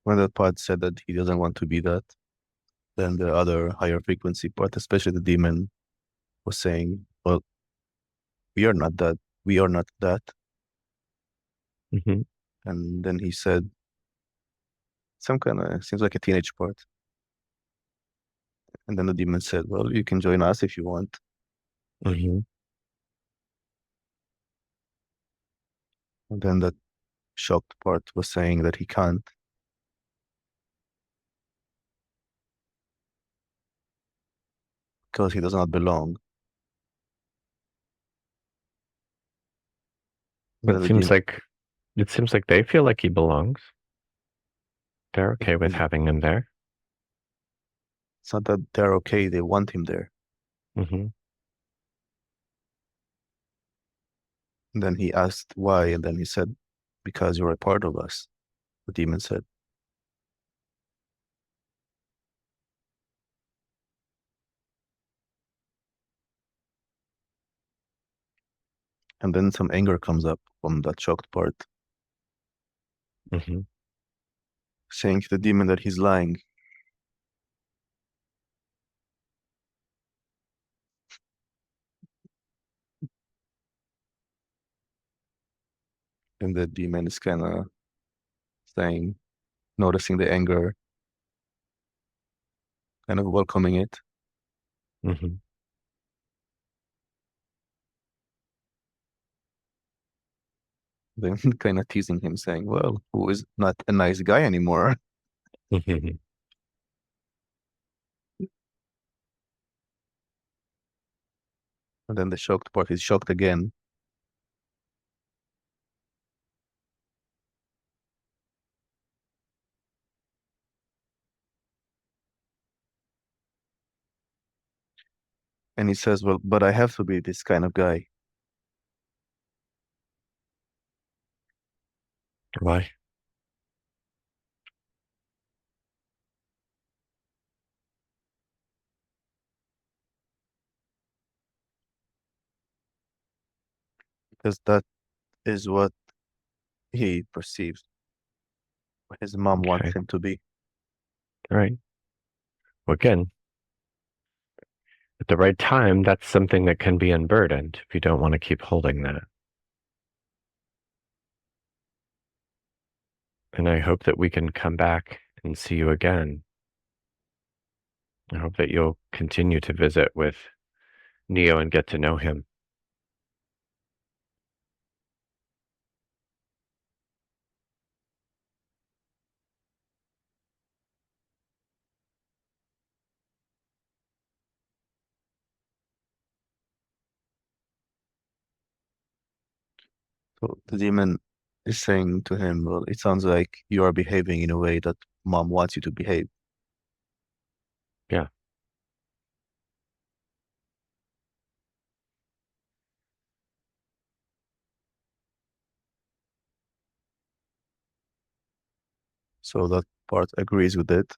When that part said that he doesn't want to be that, then the other higher frequency part, especially the demon, was saying, well, we are not that. We are not that. Hmm. And then he said, some kind of, seems like a teenage part. And then the demon said, well, you can join us if you want. Hmm. And then that shocked part was saying that he can't because he does not belong. And But then the demon, it seems like they feel like he belongs. They're okay with it's having him there. not that they're okay, they want him there. Hmm. And then he asked why, and then he said, because you're a part of us, the demon said. And then some anger comes up from that shocked part, Hmm. saying to the demon that he's lying. And the demon is kind of saying, noticing the anger, kind of welcoming it. Hmm. Then kind of teasing him, saying, well, who is not a nice guy anymore? Hmm. And then the shocked part is shocked again. And he says, well, but I have to be this kind of guy Why? because that is what he perceives his mom wants Okay. him to be. All right. Well, again, at the right time, that's something that can be unburdened if you don't want to keep holding that. And I hope that we can come back and see you again. I hope that you'll continue to visit with Neo and get to know him. So the demon is saying to him, well, it sounds like you are behaving in a way that mom wants you to behave. Yeah. So that part agrees with it.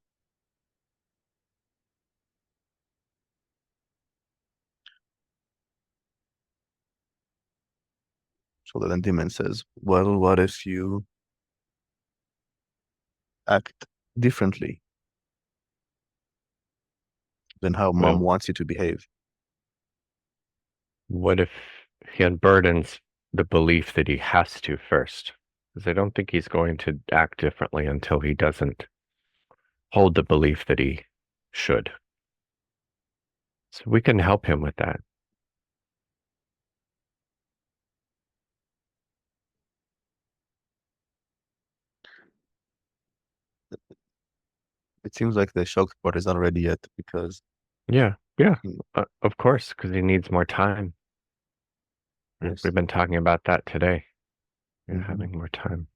So then the demon says, well, what if you act differently than how mom Well, wants you to behave? what if he unburdens the belief that he has to first? Because I don't think he's going to act differently until he doesn't hold the belief that he should. So we can help him with that. It seems like the shocked part is not ready yet because Yeah, yeah, he- of course, because he needs more time. Right? yes. We've been talking about that today. Yeah, Hmm. having more time.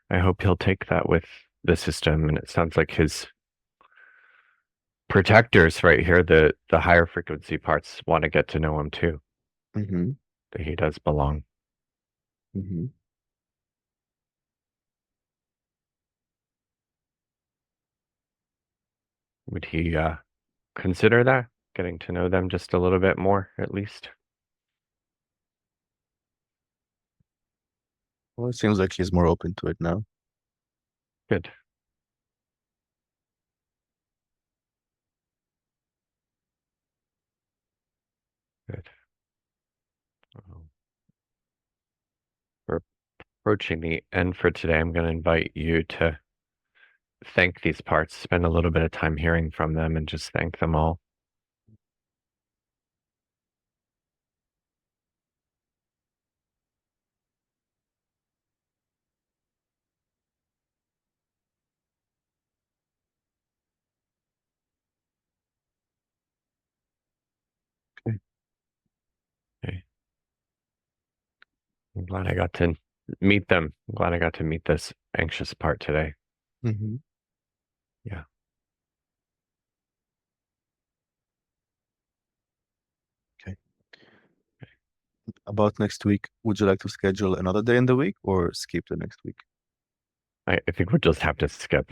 I hope he'll take that with the system. And it sounds like his protectors right here, the higher frequency parts, want to get to know him too, Hmm. that he does belong. Hmm. Would he consider that? Getting to know them just a little bit more, at least? Well, it seems like he's more open to it now. Good, good. Well, we're approaching the end for today. I'm going to invite you to thank these parts, spend a little bit of time hearing from them, and just thank them all. I'm glad I got to meet them. I'm glad I got to meet this anxious part today. Hmm. Yeah. Okay. About next week, would you like to schedule another day in the week or skip the next week? I think we'll just have to skip